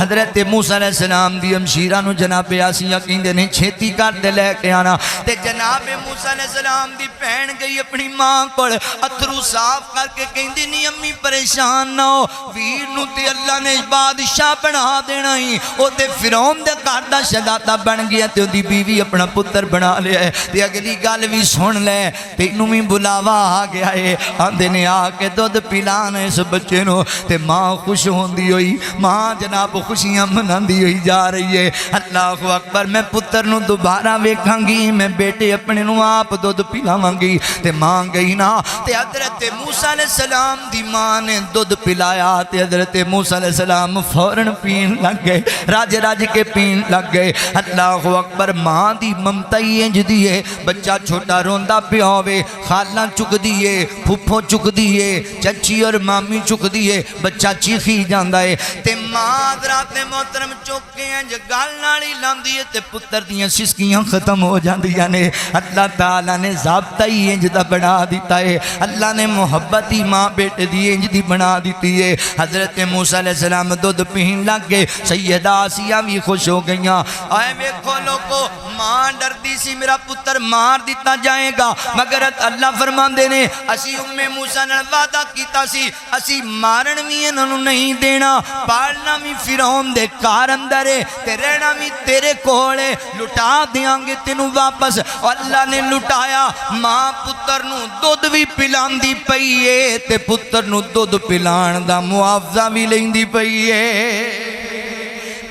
حضرت موسیٰ علیہ السلام دی ہمشیرہ نو جناب آسیہ کہندے نے چھیتی کر دے لے کے آنا، تے جناب موسیٰ علیہ السلام دی بہن گئی اپنی ماں کول اتھرو صاف کر کے کہندی نہیں امی پریشان نہ ہو، ویر نو تے اللہ نے بادشاہ بنا دینا ہی، او تے فرعون دے گھر دا شہزادہ بن گیا تے دی بیوی اپنا پتر بنا لیا ہے۔ تے اگلی گل بھی سن لے، تینوں بھی بلاوا آ گیا ہے، آندے نے آ کے دودھ پلانا اس بچے نو۔ تے ماں خوش ہوندی ہوئی، ماں جناب خوشیاں مناندی ہوئی جا رہی ہے۔ اللہ اکبر، میں پتر نو دوبارہ ویکھاں گی، میں بیٹے اپنے نو آپ دودھ پلاواں گی۔ تے ماں گئی نا تے حضرت موسیٰ علیہ السلام دی ماں نے دودھ پلایا تے حضرت موسیٰ علیہ السلام فوراً پین لگ گئے، راج راج کے پین لگ گئے۔ اللہ اکبر، ماں دی ممتا ہی انج دی ہے، بچہ چھوٹا روندا پیا ہوے خالاں چک دیے، پھپھو چک دیے، چچی اور مامی چک دیے، بچہ چیخی جاندا ہے تے ماں حضرات محترم چک کے انج گل نال ہی لاندی ہے تے پتر دیاں سسکیاں ختم ہو جاندیاں نے۔ اللہ تعالیٰ نے ضابطہ ہی انج دا بنا دیتا ہے، اللہ نے محبت ہی ماں بیٹے دی انج دی بنا دیتی ہے۔ حضرت موسیٰ علیہ السلام دودھ پین لگ گئے، سیدہ آسیہ بھی خوش ہو گئیاں۔ آئے ویکھو لوگو، ماں ڈردی سی میرا پتر مار دیتا جائے گا، مگر اللہ فرماندے نے اسی موسیٰ نے وعدہ کیتا سی اسی مارن بھی انہوں نہیں دینا، پالنا بھی فرعون دے گھر اندر ہے تے رہنا بھی تیرے کولے، لٹا دیاں گے تینوں واپس۔ اللہ نے لٹایا، ماں پتر نو دودھ بھی پلاندی پئی ہے تے پتر نو دودھ پلان دا معاوضہ بھی لیندی پئی ہے۔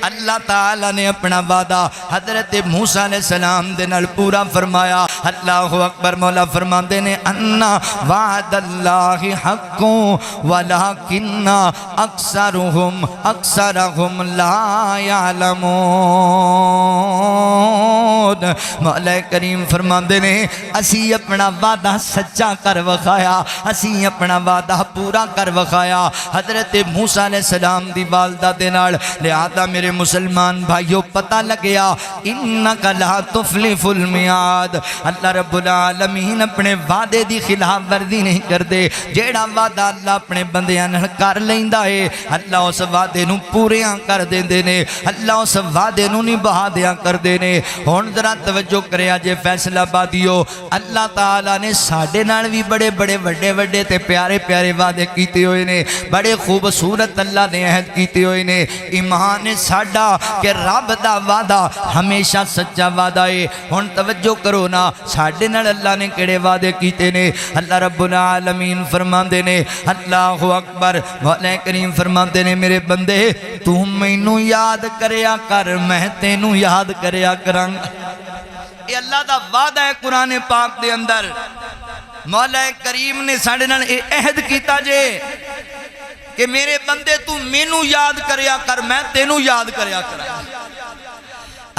اللہ تعالیٰ نے اپنا وعدہ حضرت موسیٰ علیہ السلام دے نال پورا فرمایا۔ اللہ اکبر، مولا فرماندے نے انا وعد اللہ حق ولکن اکثرہم لا یعلمون۔ الموت۔ مولا کریم فرماندے نے اسی اپنا وعدہ سچا کر وکھایا، اسی اپنا وعدہ پورا کر وکھایا حضرت موسیٰ علیہ السلام دی والدہ دے نال۔ لہذا میرے مسلمان بھائیو پتہ لگیا انک لا تفلح المیعاد، اللہ رب العالمین اپنے وعدے دی خلاف ورزی نہیں کردے۔ جیڑا وعدہ اللہ اپنے بندیاں نال کر لیندا ہے اللہ اس وعدے نو پوریاں کر دیندے نے، اللہ اس وعدے نو نبھا دیاں کردے نے۔ ہن ذرا توجہ کریا جے فیصلہ بادیو، اللہ تعالیٰ نے ساڈے نال بھی بڑے بڑے وڈے وڈے تے پیارے پیارے وعدے کیتے ہوئے نے، بڑے خوبصورت اللہ نے عہد کیتے ہوئے نے۔ ایمان ہے ساڈا کہ رب دا وعدہ ہمیشہ سچا وعدہ ہے۔ ہن توجہ کرو نا ساڈے نال اللہ نے کیڑے وعدے کیتے نے۔ اللہ رب العالمین فرماندے نے اللہ اکبر، مولا کریم فرماندے نے میرے بندے تو مینوں یاد کریا کر میں تینوں یاد کریا کراں۔ یہ اللہ دا وعدہ ہے قرآن پاک دے اندر۔ مولا کریم نے ساڈے نال اے عہد کیتا جے کہ میرے بندے تو مینوں یاد کریا کر میں تینوں یاد کریا کراں۔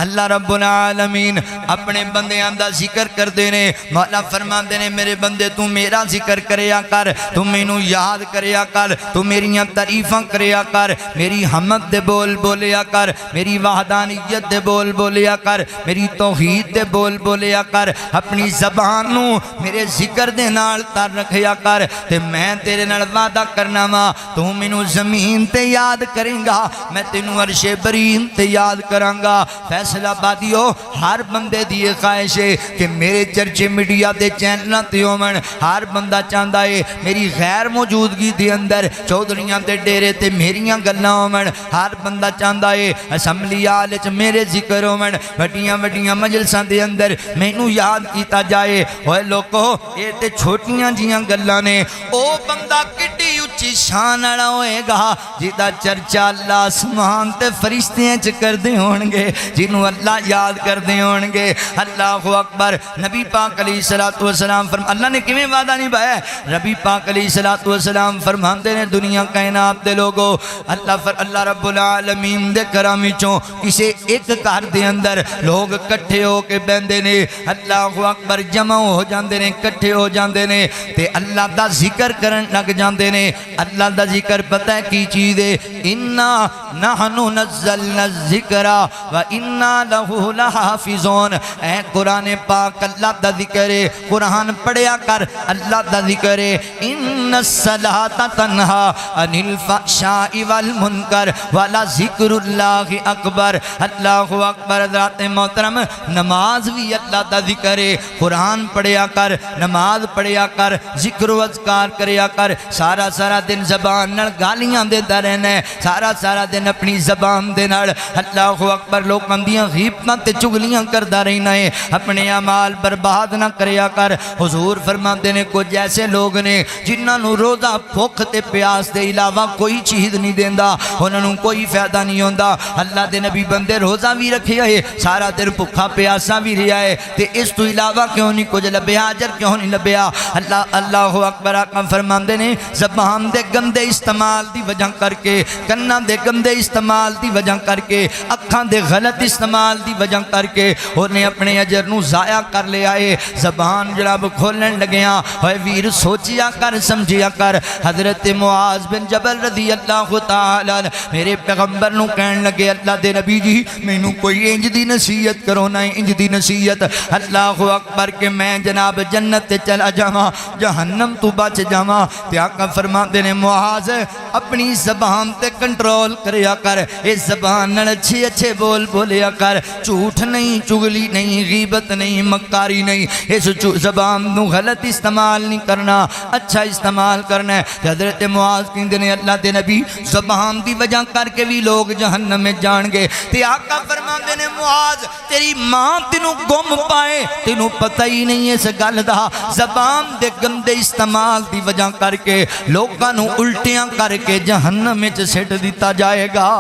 اللہ رب العالمین اپنے بندیاں دا ذکر کر دینے، مولا فرما دینے میرے بندے تو میرا ذکر کریا کر، تو مینوں یاد کریا کر، تو میریاں تعریفاں کریا کر، میری حمد دے بول بولیا کر، میری وحدانیت دے بول بولیا کر، میری توحید دے بول بولیا کر، اپنی زبان نو میرے ذکر دے نال تر رکھیا کر، تے میں تیرے نال وعدہ کرنا وا تو مینوں زمین تے یاد کریں گا، میں تینوں عرش برین تے یاد کراں گا۔ فیصلہ بادیو ہر بندے دی خواہش ہے کہ میرے چرچے میڈیا دے چینلاں تے ہون، ہر بندہ چاہندا ہے میری غیر موجودگی دے اندر چودھریاں دے ڈیرے تے میریاں گلاں ہون، ہر بندہ چاہندا ہے اسمبلی ہال وچ میرے ذکر ہون، وڈیاں وڈیاں مجلساں دے اندر مینوں یاد کیتا جائے۔ اوے لوکو اے تے چھوٹیاں جیاں گلاں نے، او بندہ کڈی اچھی شان والا ہوئے گا جدا چرچا اللہ آسمان تے فرشتیاں چ کردے ہون گے، جنوں اللہ یاد کردے ہون گے۔ اللہ اکبر۔ نبی پاک علیہ السلام اللہ نے کیویں وعدہ نبھایا ہے؟ نبی پاک علیہ السلام فرماندے نے دنیا کائنات دے لوگو اللہ رب العالمین دے کرم وچوں کسے ایک گھر دے اندر لوگ کٹھے ہو کے بیندے نے، اللہ اکبر جمع ہو جاندے نے، کٹھے ہو جاندے نے تے اللہ دا ذکر کرن لگ جاندے نے۔ اللہ دا ذکر پتہ ہے کی چیز ہے؟ انا نحن نزلنا الذکر و انا لہو لحافظون۔ اے قرآن پاک اللہ دا ذکر ہے، قرآن پڑھیا کر، اللہ دا ذکر ہے۔ ان الصلاۃ تنہا عن الفحشاء والمنکر ولذکر اللہ اکبر۔ اللہ اکبر۔ حضرات محترم نماز بھی اللہ دا ذکر ہے، قرآن پڑھیا کر، نماز پڑھیا کر، ذکر و اذکار کریا کر۔ سارا دن زبان نال گالیاں دیتا رہنا ہے، سارا دن اپنی زبان دے نال اللہ اکبر لوکاں دیاں غیبتاں تے چغلیاں کردا رہنا ہے، اپنے اعمال برباد نہ کریا کر۔ حضور فرماندے نے کچھ ایسے لوگ نے جنہاں نوں روزہ بھوک تے پیاس دے علاوہ کوئی چیز نہیں دیندا، انہاں نوں کوئی فائدہ نہیں ہوندا۔ اللہ دے نبی بندے روزہ بھی رکھیا ہے، سارا دن بھوکا پیاسا بھی رہیا ہے، تے اس تو علاوہ کیوں نہیں کچھ لبیا، اجر کیوں نہیں لبیا؟ اللہ اکبر۔ آقا فرماندے نے زبان دے گندے استعمال دی وجہ کر کے، کناں دے گندے استعمال دی وجہ کر کے، اکھاں دے غلط استعمال دی وجہ کر کے انہیں اپنے اجر نو ضائع کر لیا ہے۔ زبان جناب کھولن لگیاں ہوئے ویر سوچیا کر، سمجھیا کر۔ حضرت معاذ بن جبل رضی اللہ تعالیٰ میرے پیغمبر نو کہن لگے اللہ دے نبی جی مینوں کوئی انج دی نصیحت کرو نا، انج دی نصیحت۔ اللہ اکبر کہ میں جناب جنت تے چلا جاواں، جہنم تو بچ جاواں۔ تے آقا فرماندے نے معاذ اپنی زبان تے کنٹرول کریا کر، اس زبان نال اچھے بول بولیا کر، جھوٹ نہیں، چغلی نہیں، غیبت نہیں، مکاری نہیں، اس زبان نو غلط استعمال نہیں کرنا، اچھا استعمال کرنا ہے۔ حضرت معاذ کہندے نے اللہ دے نبی زبان دی وجہ کر کے بھی لوگ جہنم میں جان گے۔ تے آقا فرماندے نے معاذ تیری ماں تینوں گم پائے، تینوں پتہ ہی نہیں اس گل دا، زبان دے گندے استعمال دی وجہ کر کے لوکاں نوں الٹیاں کر کے جہنم میں سٹ دیتا جائے گا،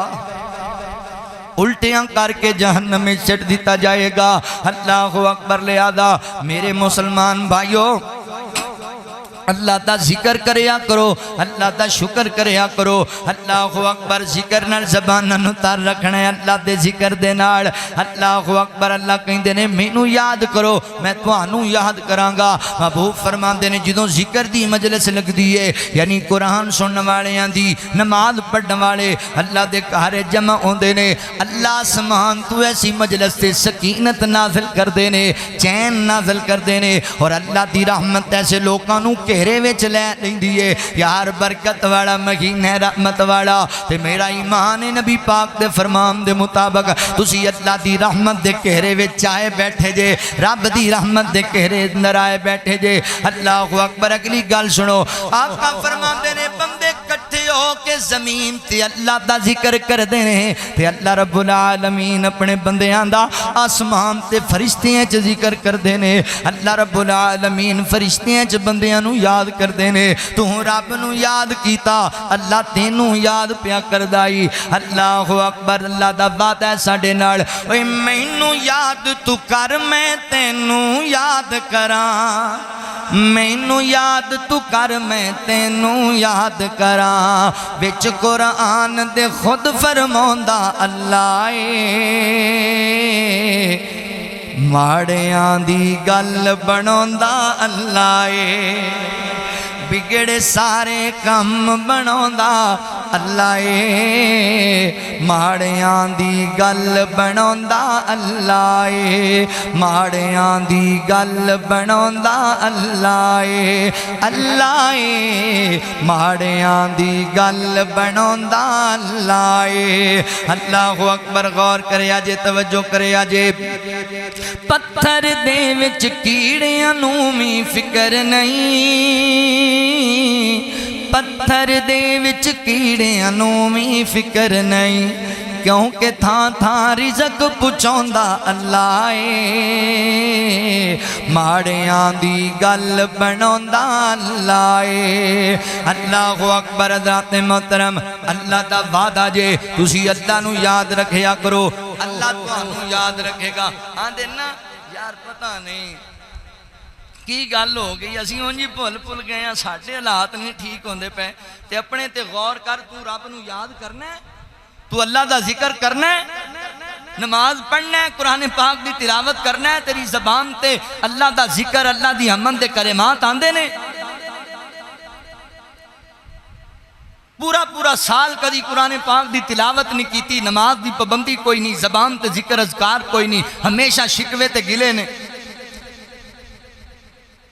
الٹیاں کر کے جہنم میں سٹ دیتا جائے گا۔ اللہ اکبر۔ لہذا میرے مسلمان بھائیوں اللہ دا ذکر کریا کرو اللہ دا شکر کریا کرو اللہ اکبر ذکر نال زباناں نوں تر رکھنا ہے اللہ دے ذکر دے نال اللہ اکبر اللہ کہندے نے مینوں یاد کرو میں تانوں یاد کراں گا محبوب فرماندے نے جدوں ذکر دی مجلس لگدی ہے یعنی قرآن سنن والیاں دی نماز پڑھن والے اللہ دے گھر جمع ہوندے نے اللہ آسمان تو ایسی مجلس تے سکینت نازل کردے نے چین نازل کردے نے اور اللہ دی رحمت ایسے لوکاں نوں گھیرے وچ لے لیندی ہے یار برکت والا مہینہ رحمت والا تے میرا ایمان نبی پاک دے فرمان دے مطابق تسی اللہ دی رحمت دے گھیرے وچ آئے بیٹھے جے رب دی رحمت دے گھیرے اندر آئے بیٹھے جے اللہ اکبر اگلی گل سنو آقا فرماندے نے بندے کٹھے ہو کے زمین تے اللہ دا ذکر کر دینے تے اللہ رب العالمین اپنے بندیاں دا آسمان تے فرشتیاں چ ذکر کر دینے اللہ رب العالمین فرشتیاں چ بندیاں نو یاد کر دینے تو رب نو یاد کیتا اللہ تینوں یاد پیا کر دائی اللہ اکبر اللہ دا وعدہ ہے ساڈے نال اوے مینوں یاد تو کر میں تینوں یاد کراں مینوں یاد تو کر میں تینوں یاد کراں وچ قرآن دے خود فرماوندا اللہ ماڑیاں دی گل بناوندا اللہ بگڑے سارے کم بناوندا اللہ ماڑیاں دی گل بناوندا اللہ ماڑیاں دی گل بناوندا اللہ اللہ ماڑیاں دی گل بناوندا اللہ اللہ اکبر غور کریا جے توجہ کریا جے پتھر دے وچ کیڑیاں نوں وی فکر نہیں پتھر دے وچ کیڑیاں نوں وی فکر نہیں کیونکہ تھاں تھاں رزق پہنچاوندا اللہ ماڑیاں دی گل بناوندا اللہ اللہ اکبر حضرات محترم اللہ دا وعدہ جے تسی اللہ نو یاد رکھیا کرو اللہ تانوں یاد رکھے گا آندے نا یار پتہ نہیں کی گل ہو گئی اسی اونجی بھول گئے ہیں ساڈے حالات نہیں ٹھیک ہوندے پے تے اپنے تے غور کر تو رب نو یاد کرنا ہے تو اللہ دا ذکر کرنا ہے نماز پڑھنا ہے قرآن پاک دی تلاوت کرنا ہے تیری زبان تے اللہ دا ذکر اللہ دی حمد دے کلمات آندے نے پورا سال کدی قرآن پاک دی تلاوت نہیں کیتی نماز دی پابندی کوئی نہیں زبان تے ذکر اذکار کوئی نہیں ہمیشہ شکوے تے گلے نے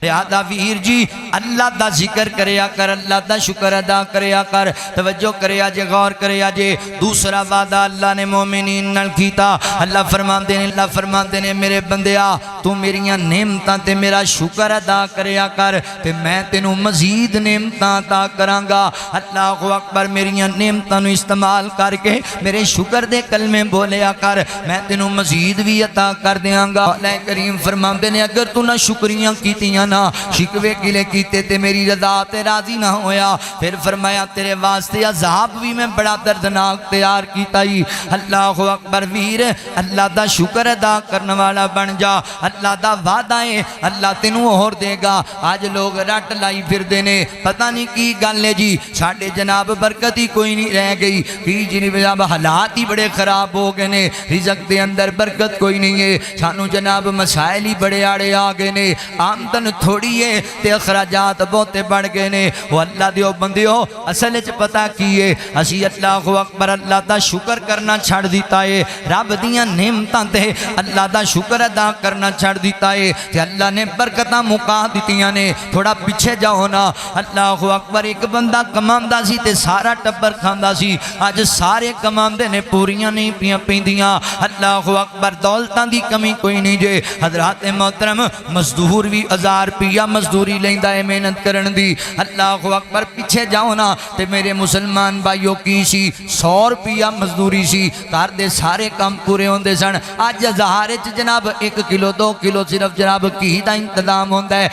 لہذا ویر جی اللہ دا ذکر کریا کر اللہ دا شکر ادا کریا کر توجہ کریا جے غور کریا جے دوسرا وعدہ اللہ نے مومنین نال کیتا اللہ فرماندے نے میرے بندیا تو میریاں نعمتاں تے میرا شکر ادا کریا کر تے میں تینوں مزید نعمتاں عطا کراں گا اللہ اکبر میریاں نعمتاں نو استعمال کر کے میرے شکر دے کلمے بولیا کر میں تینوں مزید بھی عطا کر دیاں گا اللہ کریم فرماندے نے اگر تو نہ شکریاں کیتیاں نہ شکوے گلے کیتے تے میری رضا تے راضی نہ ہویا پھر فرمایا تیرے واسطے عذاب بھی میں بڑا دردناک تیار کیتا ہی اللہ اکبر ویر اللہ دا شکر ادا کرنے والا بن جا اللہ دا وعدہ ہے اللہ تینوں اور دے گا آج لوگ رٹ لائی پھر دینے پتہ نہیں کی گل ہے جی ساڑھے جناب برکت ہی کوئی نہیں رہ گئی کی جناب حالات ہی بڑے خراب ہو گئے نے رزق دے اندر برکت کوئی نہیں ہے سانو جناب مسائل ہی بڑے آڑے آگے نے آمدن تھوڑی ہے تے اخراجات بہتے بڑھ گئے نے وہ اللہ دیو بندیو اصل اچھ پتا کیے اسی اللہ اکبر اللہ دا شکر کرنا چھڑ دیتا ہے رب دیاں نعمتاں تے اللہ دا شکر ادا کرنا چھڑ دیتا ہے تے اللہ نے برکتاں مکا دیتیاں نے تھوڑا پیچھے جاؤ نا اللہ اکبر ایک بندہ کماندہ سی تے سارا ٹبر کھاندہ سی آج سارے کماندے نے پوریاں نہیں پیاں پیندیاں اللہ اکبر دولتاں دی کمی کوئی نہیں جے حضرات محترم مزدور بھی 1000 روپیہ مزدوری لیندہ ہے محنت کرن دی اللہ اکبر پیچھے جاؤ نا تے میرے مسلمان بھائیوں کی سی 100 روپیہ مزدوری سی کار دے سارے کام پورے ہوندے سن آج 1000 جناب 1 کلو 2 کلو صرف جناب کی دا انتظام ہوندہ ہے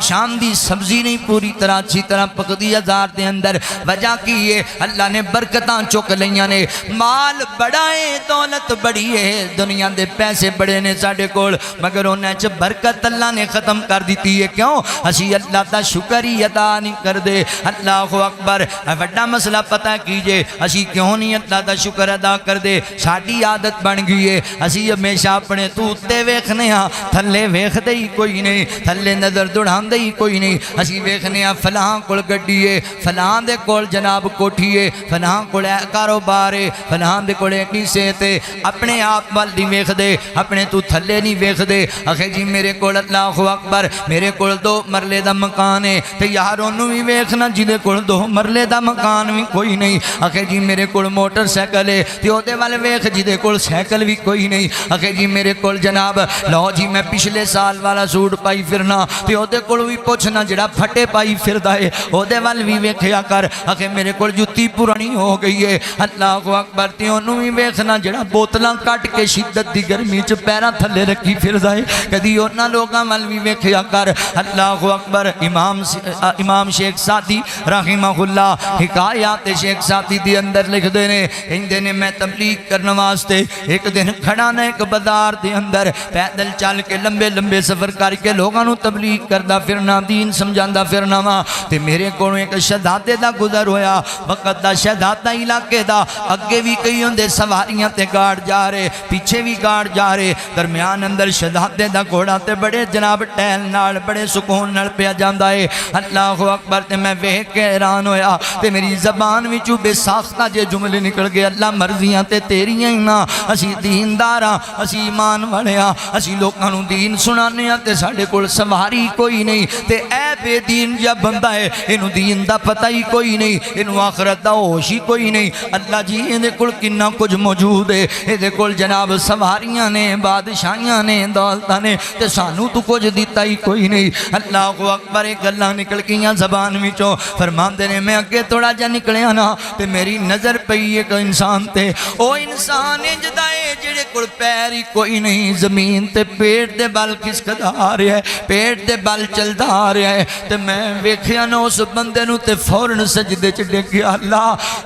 شام دی سبزی نہیں پوری طرح اچھی طرح پکدی 1000 دے اندر وجہ کی ہے اللہ نے برکتاں چک لیاں نے مال بڑا ہے دولت بڑی ہے دنیا دے پیسے بڑے نے ساڑے کول مگر انہیں چھ برکت اللہ نے ختم کر دیتی کیتی ہے کیوں اسی اللہ دا شکر ہی ادا نہیں کر دے اللہ اکبر بڑا مسئلہ پتہ کیجئے اسی کیوں نہیں اللہ دا شکر ادا کر دے ساڈی عادت بن گئی ہے اسی ہمیشہ اپنے تو تے ویکھنے ہاں تھلے ویکھدے ہی کوئی نہیں تھلے نظر دوڑاندے ہی کوئی نہیں اسی ویکھنے ہاں فلاں کول گڈی ہے فلاں دے کول جناب کوٹھی ہے فلاں کول کاروبار ہے فلاں دے کول ایڈی صحت ہے اپنے آپ وال نہیں ویکھدے اپنے تو تھلے نہیں ویکھدے آخے جی میرے کول اللہ اکبر میرے کول 2 مرلے دا مکان ہے تے یار اونوں بھی ویکھنا جدے کول 2 مرلے دا مکان بھی کوئی نہیں آخے جی میرے کول موٹر سائیکل ہے تے اودے وال ویکھ جدے کول سائیکل بھی کوئی نہیں آخے جی میرے کول جناب لو جی میں پچھلے سال والا سوٹ پائی پھرنا تے اودے کول بھی پوچھنا جڑا پھٹے پائی پھردا ہے اودے وال بھی ویکھیا کر آخے میرے کول جُتی پرانی ہو گئی ہے اللہ اکبر تے اونوں بھی ویکھنا جڑا بوتلاں کٹ کے شدت دی گرمی چ پیراں تھلے رکھی پھردا ہے کدی انہاں لوکاں وال بھی ویکھیا کر اللہ اکبر امام شیخ سعدی رحمہ اللہ حکایات شیخ سعدی دی اندر لکھ دے نے کہندے نے میں تبلیغ کرنے واسطے ایک دن کھڑا نہ ایک بازار دے اندر پیدل چل کے لمبے لمبے سفر کر کے لوگاں نوں تبلیغ کردا پھرنا دین سمجھاندا پھرنا وا تے میرے کولوں ایک شہزادے دا گزر ہویا وقت دا شہزادہ علاقے دا اگے بھی کئی ہوندے سواریاں تے گاڑ جا رہے پیچھے بھی گاڑ جا رہے درمیان اندر شہزادے دا گھوڑا تے بڑے جناب ٹہل نال بڑے سکون نال پیا جاندا ہے اللہ اکبر تے میں ویکھ کے حیران ہویا تے میری زبان وچوں بے ساختہ جے جملے نکل گئے اللہ مرضیاں تے تیریاں ہی نا اسی دیندار ہاں اسی ایمان والے ہاں اسی لوکاں نوں دین سنانے ہاں تے ساڈے کول سواری کوئی نہیں تے اے بے دین جا بندہ ہے اینوں دین دا پتہ ہی کوئی نہیں اینوں آخرت دا ہوش ہی کوئی نہیں اللہ جی ایندے کول کنا کچھ موجود ہے ایندے کول جناب سواریاں نے بادشاہیاں نے دولتاں نے تے سانوں تو کچھ دیتا ہی کوئی نہیں اللہ اکبر گلاں نکل گئیاں زبان وچوں فرماندے نے میں اگے تھوڑا جا نکلیا نا تے میری نظر پئی ایک انسان تے او انسان انجدا ہے جڑے کول پیر ہی کوئی نہیں زمین تے پیٹ دے بل کھسکدا آ رہا ہے پیٹ دے بل چلدا آ رہا ہے تے میں ویکھیا نا اس بندے نوں تے فوراً سجدے چ ڈگ گیا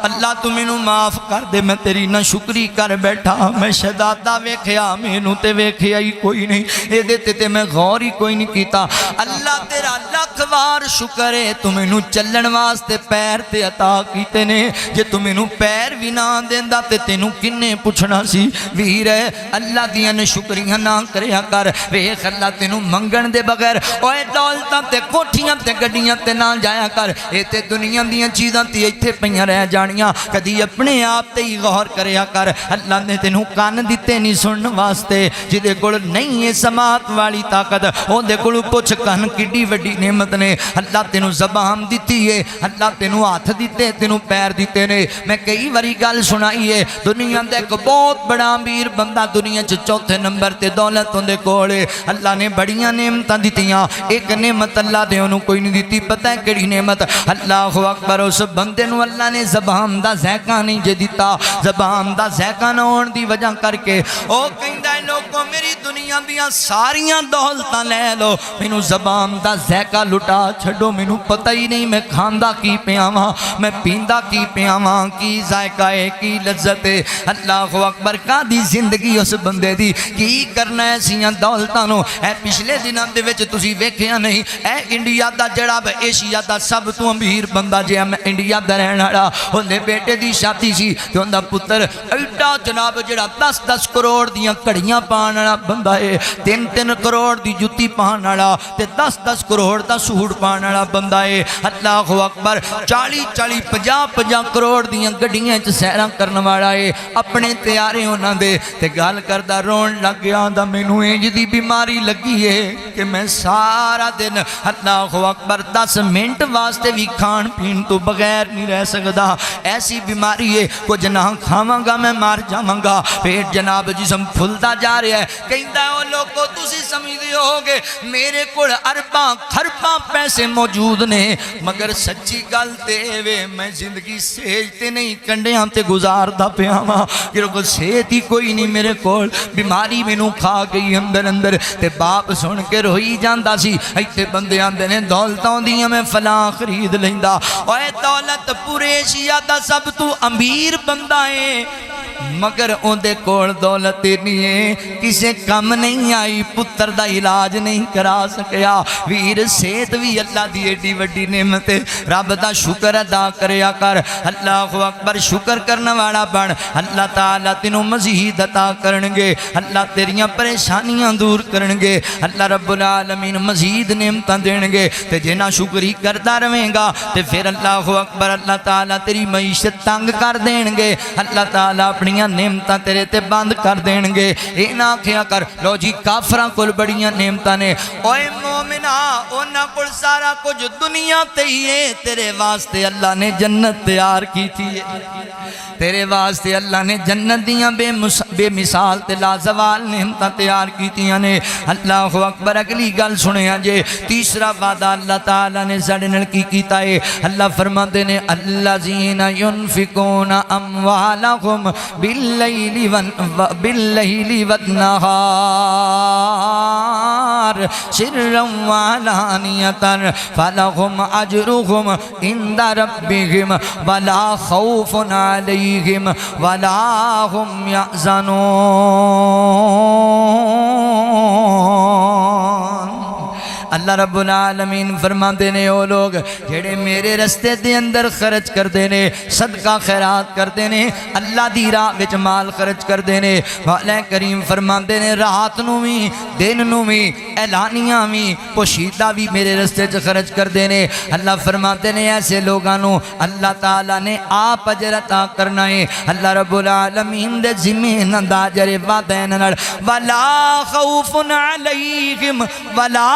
اللہ تو مینوں معاف کر دے میں تیری نہ شکری کر بیٹھا میں شہزادہ ویکھیا مینوں تے ویکھیا ہی کوئی نہیں اے دے تے میں غور ہی کوئی نہیں کیتا اللہ تیرا لاکھ وار شکر ہے تو مینوں چلن واسطے پیر تے عطا کیتے نے جے تو مینوں پیر بھی نہ دیندا تے تینوں کنے پوچھنا سی ویر ہے اللہ دیاں نے شکریاں نہ کریا کر ویکھ اللہ تینوں منگن دے بغیر اوے دولتاں تے کوٹھیاں تے گڈیاں تے نہ جایا کر اے تے دنیا دیاں چیزاں تے ایتھے پیاں رہ جانیاں کدی اپنے آپ تے ہی غور کریا کر اللہ نے تینوں کان دتے نہیں سنن واسطے جدے کول نہیں ہے سماعت والی طاقت اودے کول پوچھ کان کڈی وڈی نعمت نے اللہ تینوں زبان دتی ہے اللہ تینوں ہاتھ دتے تینوں پیر دتے نے میں کئی واری گل سنائی ہے دنیا دا ایک بہت بڑا امیر بندہ دنیا چ چوتھے نمبر تے دولت اندے کول ہے اللہ نے بڑیاں نعمتاں دتیاں ایک نعمت اللہ نے انہوں کوئی نہیں دیتی پتہ ہے کیڑی نعمت اللہ اکبر اس بندے نوں اللہ نے زبان دا ذائقہ نہیں جے دیتا زبان دا ذائقہ نہ ہون دی وجہ کر کے او کہندا ہے لوگوں میری دنیا دیاں ساریاں دولتاں لے لو مینوں زبان دا ذائقہ لٹا چھڈو مینوں پتہ ہی نہیں میں کھاندا کی پیا واں میں پیندا کی پیا واں کی ذائقہ ہے کی لذت ہے اللہ اکبر کادی زندگی اس بندے دی کی کرنا ہے سیاں دولتاں نو اے پچھلے دناں دے وچ تسی ویکھیا نہیں اے انڈیا دا جڑا ایشیا دا سب تو امیر بندہ جے میں انڈیا دا رہن والا اودے بیٹے دی شادی سی تے اوندا پتر ایڈا جناب جڑا 10-10 کروڑ دیاں گھڑیاں پان والا بندہ ہے 3-3 کروڑ دی جُتی پان والا تے 10-10 کروڑ دا سوٹ پان والا بندہ ہے اللہ اکبر 40-40 50-50 کروڑ دیاں گڈیاں چ سیراں کرن والا ہے اپنے تیارے انہاں دے تے گل کردا رون لگ گیا دا مینوں انج دی بیماری لگی ہے کہ میں سارا دن اللہ اکبر 10 منٹ واسطے بھی کھان پین تو بغیر نہیں رہ سکدا ایسی بیماری ہے کچھ نہ کھاواں گا میں مار جاواں گا پیٹ جناب جسم پھلدا جا رہا ہے کہندا او لوگو تسی سمجھدے ہوگے میرے کول ارباں خرباں پیسے موجود نے مگر سچی گل تے وے میں زندگی سیج تے نہیں کنڈیاں تے گزاردا پیا واں کہ صحت ہی کوئی نہیں میرے کول بیماری مینوں کھا گئی اندر اندر تے باپ سن کے روئی جاندا سی ایتھے بندے آندے نے دولتاں دیاں میں فلاں خرید لیندا اوے دولت پورے ایشیا دا سب تو امیر بندہ ہے مگر اندے کول دولت نہیں ہے، کسے کم نہیں آئی، پتر دا علاج نہیں کرا سکیا۔ ویر صحت بھی اللہ دی ایڈی وڈی نعمت ہے، رب دا شکر ادا کریا کر۔ اللہ اکبر، شکر کرنے والا بن، اللہ تعالیٰ تینوں مزید عطا کرنگے، اللہ تیریاں پریشانیاں دور کرنگے، اللہ رب العالمین مزید نعمتاں دینگے۔ تے جنا شکری کرتا رہیں گا تے پھر اللہ اکبر اللہ تعالیٰ تیری معیشت تنگ کر دینگے، اللہ تعالیٰ اپنیاں نعمتاں تیرے تے بند کر دینگے۔ اے نہ کیا کر لو جی کافراں کول بڑیاں نعمتاں نے، اوے مومنہ انہاں کول سارا کچھ دنیا تے ہی ہے، تیرے واسطے اللہ نے جنت تیار کی تھی ہے، تیرے واسطے اللہ نے جنت دیاں بے مثال تے لازوال نعمتاں تیار کی تھی نے۔ اللہ اکبر، اگلی گل سنیا جے، تیسرا وعدہ اللہ تعالیٰ نے ساڈے نال کی کیتا ہے۔ اللہ فرماندے نے الذین ينفقون اموالهم باللیل والنہار سرا وعلانیۃ فلهم اجرهم عند ربهم ولا خوف علیہم ولا هم يحزنون۔ اللہ رب العالمین فرماندے نے او لوگ جڑے میرے رستے دے اندر خرچ کردے نے، صدقہ خیرات کردے نے، اللہ دی راہ وچ مال خرچ کردے نے، مولا کریم فرماندے نے رات نو وی دن نو وی اعلانیاں وی پوشیدہ وی میرے رستے چ خرچ کردے نے۔ اللہ فرماندے نے ایسے لوگاں نو اللہ تعالیٰ نے آپ اجر عطا کرنا ہے۔ اللہ رب العالمین دے ذمہ دا اجر وعدہ نال ولا خوف علیہم ولا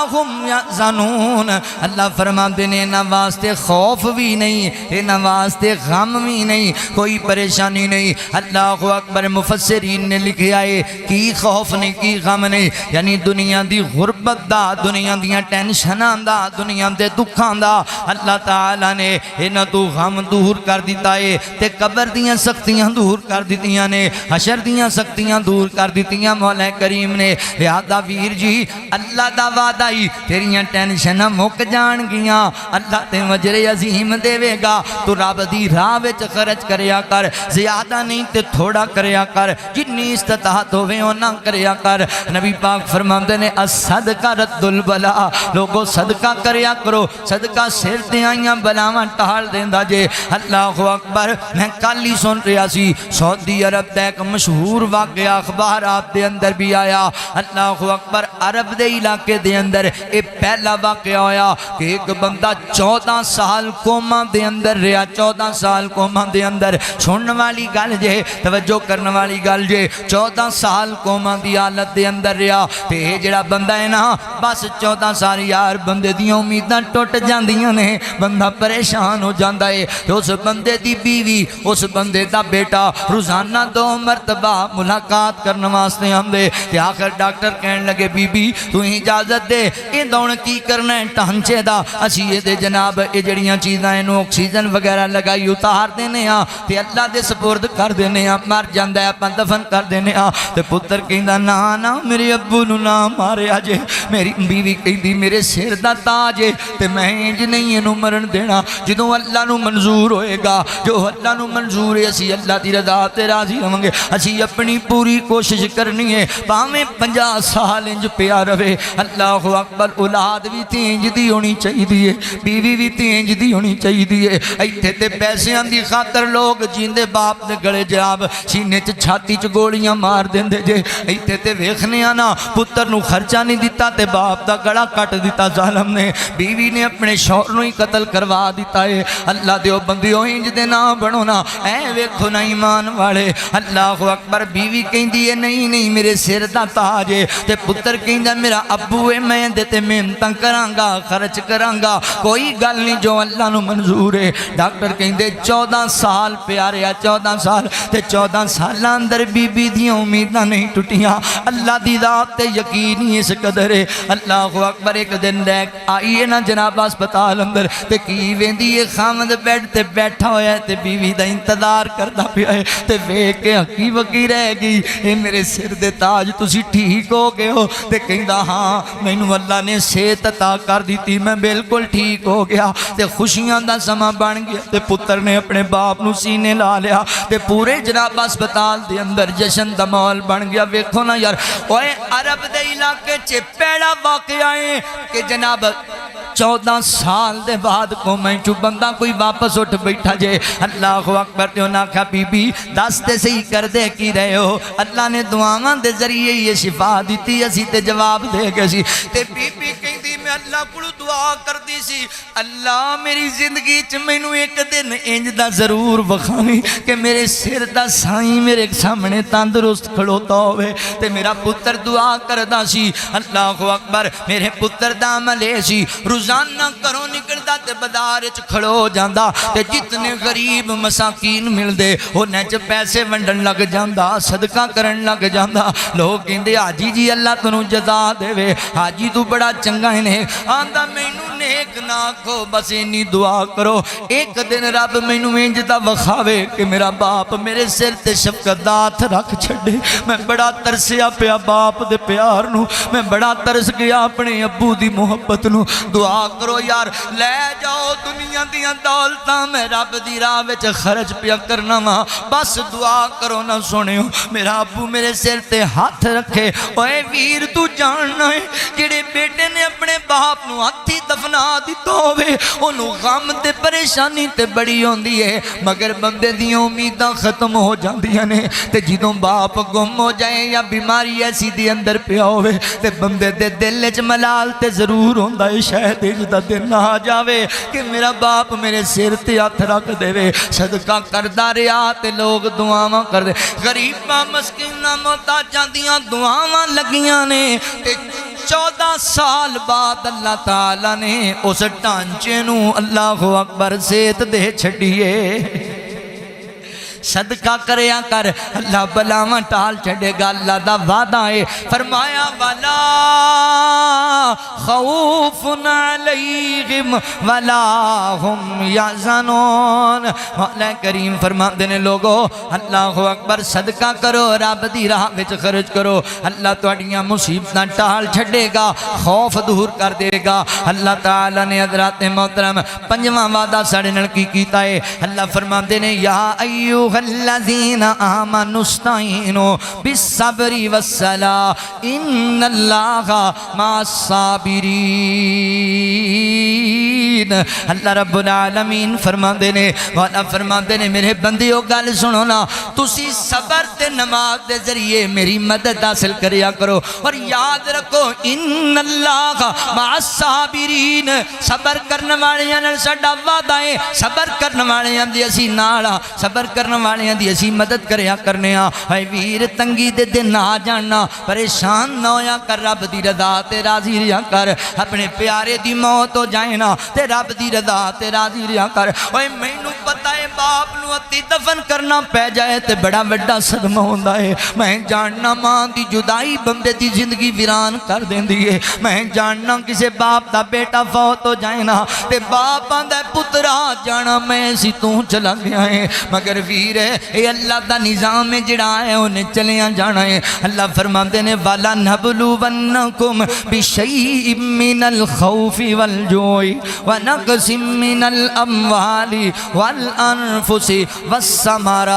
ہم یحزنون۔ اللہ فرماندے نے نہ واسطے خوف بھی نہیں، نہ واسطے غم بھی نہیں، کوئی پریشانی نہیں۔ اللہ اکبر، مفسرین نے لکھیا ہے کی خوف نہیں کی غم نہیں، یعنی دنیا دی غربت دا، دنیا دیاں ٹینشناں دا، دنیا دے دکھاں دا اللہ تعالیٰ نے انہاں تو غم دور کر دیتا ہے، تے قبر دیاں سختیاں دور کر دیتیاں نے، حشر دیاں سختیاں دور کر دیتیاں مولا کریم نے۔ لہذا ویر جی اللہ دا وعدہ تیریاں ٹینشناں مک جان گیاں، اللہ تے اجر عظیم دے گا۔ تو رب دی راہ وچ خرچ کریا کر، زیادہ نہیں تے تھوڑا کریا کر، جتنی استطاعت ہوے اونا کریا کر۔ نبی پاک فرماندے نے الصدقہ رد البلاء، لوگو صدقہ کریا کرو، صدقہ سر تے آئیاں بلاواں ٹال دیندا جے۔ اللہ اکبر، میں کل ہی سن رہا سی سعودی عرب دا ایک مشہور واقعہ اخبارات دے اندر بھی آیا۔ اللہ اکبر، عرب دے علاقے دے اندر اے پہلا واقعہ ہویا کہ ایک بندہ 14 سال کوما دے اندر رہا، 14 سال کوما دے اندر۔ سننے والی گل جے، توجہ کرنے والی گل جے، 14 سال کوما دی حالت دے اندر رہا تے جڑا بندہ ہے نا بس 14 سال یار بندے دیاں امیداں ٹوٹ جاندیاں نے، بندہ پریشان ہو جاندا ہے۔ تے اس بندے دی بیوی، اس بندے دا بیٹا روزانہ 2 مرتبہ ملاقات کرنے واسطے آندے تے آخر ڈاکٹر کہن لگے بی بی تو اجازت دے اے دون کی کرنا ہے ٹانچے دا، اسی یہ دے جناب اے جڑیاں چیزاں انہوں آکسیجن وغیرہ لگائی اتار دینے ہاں تے اللہ دے سپورد کر دینے ہاں، مر جاندہ ہے اپنا دفن کر دینے ہاں۔ تے پتر کہندہ نا نا میرے ابو نو نا مارے آجے، میری بیوی کہندی میرے سر دا تاجے تے میں انج نہیں انہوں مرن دینا، جدوں اللہ نو منظور ہوئے گا، جو اللہ نو منظور ہے اسی اللہ دی رضا تے راضی ہوںگے، اسی اپنی پوری کوشش کرنی ہے، پاویں 50 سال انج پیا رہے۔ اللہ اکبر، اولاد بھی تینج دی ہونی چاہیے دیئے، بیوی بھی تینج دی ہونی چاہیے دیئے۔ ایتھے تے پیسیاں دی خاطر لوگ جیندے باپ دے گڑے جاب سینے چ چھاتی چ گولیاں مار دیندے جے۔ ایتھے تے ویکھنے آنا پتر نو خرچہ نہیں دیتا تے باپ دا گڑا کٹ دیتا ظالم نے، بیوی نے اپنے شوہر نو ہی قتل کروا دیتا ہے۔ اللہ دیو بندیو انج دے نہ بنو نا، اے ویکھو نا ایمان والے۔ اللہ اکبر، بیوی کہندی ہے نہیں نہیں میرے سر دا تاج ہے، تے پتر کہندا میرا ابو ہے میں دیتے محنتاں کرانگا خرچ کرانگا، کوئی گل نہیں جو اللہ نو منظور ہے۔ ڈاکٹر کہندے 14 سال پیارے 14 سال تے 14 سال اندر بی بی دیاں امیداں نہیں ٹوٹیاں، اللہ دی ذات تے یقین ہی اس قدر ہے۔ اللہ اکبر، ایک دن لیک آئیے نا جناب اسپتال اندر تے کی ویندی ہے خامد بیڈ تے بیٹھا ہویا ہے تے بیوی دا انتظار کردا پیا ہے تے ویکھ کے ہکی وکی رہ گئی، اے میرے سر دے تاج تسی ٹھیک ہو گئے ہو؟ تے کہندا ہاں مینوں اللہ نے صحت عطا کر دیتی، میں بالکل ٹھیک ہو گیا تے خوشیاں دا سما بن گیا تے پتر نے اپنے باپ نو سینے لا لیا تے پورے جناب اسپتال دے اندر جشن دا ماحول بن گیا۔ ویکھو نا یار، اوے عرب دے علاقے چ پہلا واقعہ ہے کہ جناب 14 سال دے بعد قومیں چو بندہ کوئی واپس اٹھ بیٹھا جے۔ اللہ اکبر تے انہاں کہا بی بی دس تے صحیح کر دے کی رہے ہو؟ اللہ نے دعاواں دے ذریعے یہ شفا دیتی، اسی تے جواب دے گئے سی۔ تے بی بی کہندی میں اللہ کو دعا کر دی سی، اللہ میری زندگی چ مینوں ایک دن انج دا ضرور وکھاویں کہ میرے سر دا سائیں میرے سامنے تندرست کھڑوتا ہوئے تے میرا پتر دعا کردا سی۔ اللہ اکبر، میرے پتر دا عمل اے سی روزانہ گھروں نکلدا تے بازار وچ کھڑو جاندا تے جتنے غریب مساکین ملدے انہاں چ پیسے ونڈن لگ جاندا، صدقہ کرن لگ جاندا۔ لوگ کہندے حاجی جی اللہ تنوں جزا دے، حاجی تو بڑا چنگا ہے نیک۔ آندا مینوں نیک نہ آکھو، بس اینی دعا کرو ایک دن رب مینوں انج دا وکھاوے کہ میرا باپ میرے سر تے شفقت دا ہاتھ رکھ چھڈے۔ میں بڑا ترسیا پیا باپ دے پیار نو، میں بڑا ترس گیا اپنے ابو دی محبت نو۔ دعا کرو یار، لے جاؤ دنیا دیاں دولتاں میں رب دی راہ وچ خرچ پیا کرنا وا، بس دعا کرو نہ سنیو میرا ابو میرے سر تے ہاتھ رکھے۔ اوے ویر تو جاننا ہے جڑے بیٹے نے اپنے باپ نو ہاتھی دفنا دتا ہوئے انہوں غم تے پریشانی تے بڑی ہوندی ہے، مگر بندے دیاں امیداں ختم ہو جاندیاں نے تے جدوں باپ گم ہو جائے یا بیماری ایسی دی اندر پیا ہوئے تے بندے دے دل وچ ملال تے ضرور ہوندا ہے شاید انج دا دن نہ آ جاوے کہ میرا باپ میرے سر تے ہاتھ رکھ دے۔ صدقہ کردا رہیا تے لوگ دعاواں کردے، غریباں مسکیناں محتاجاں دیاں دعاواں لگیاں نے تے 14 سال بعد اللہ تعالیٰ نے اس ٹانچے نو اللہ اکبر صحت دے چھڑیے۔ صدقہ کریا کر، اللہ بلاواں ٹال چھڑے گا، اللہ دا وعدہ ہے۔ فرمایا وَلَا خَوْفٌ عَلَيْهِمْ وَلَا هُمْ يَحْزَنُونَ۔ مولا کریم فرماندے نے لوگو اللہ اکبر صدقہ کرو، رب دی راہ وچ خرچ کرو، اللہ تہاڈیاں مصیبتاں ٹال چھڑے گا، خوف دور کر دے گا۔ اللہ تعالیٰ نے حضرات محترم پنجواں وعدہ ساڈے نال کی کیتا ہے۔ اللہ فرماندے نے یا ایھا الذین آمنوا استعینوا بالصبر والصلاۃ ان اللہ مع الصابرین۔ اللہ رب العالمین فرماندے نے، مولا فرماندے نے میرے بندیو گل سنو نا، تسی صبر تے نماز دے ذریعے میری مدد حاصل کریا کرو، اور یاد رکھو ان اللہ مع الصابرین، صبر کرنے والیاں نال ساڈا وعدہ ہے، صبر کرنے والیاں دی اسی نال، صبر کرنے والیاں دی اسی مدد کریا کرنے ہاں۔ اے ویر تنگی دے دن آ جانا، پریشان نہ ہویا کر، رب دی رضا تے راضی رہیا کر، اپنے پیارے دی موت ہو جائے نا تے رب دی رضا تے راضی رہیا کر۔ اوے مینوں پتہ ہے باپ نو اتی دفن کرنا پہ جائے تے بڑا بڑا صدمہ ہوندا ہے، میں جاننا ماں دی جدائی بندے دی زندگی ویران کر دیندی ہے، میں جاننا کسے باپ دا بیٹا فوت ہو جائے نا تے باپ آندا پترا جانا میں سی تو چلا گیا ہے، مگر ویر اے اللہ دا نظام ہے جڑا ہے انہیں چلیاں جانا ہے۔ اللہ فرماندے نے وَلَنَبْلُوَنَّكُمْ بِشَيْءٍ مِّنَ الْخَوْفِ وَالْجُوعِ وَنَقْصٍ مِّنَ الْأَمْوَالِ وَالْأَنفُسِ وَالثَّمَرَاتِ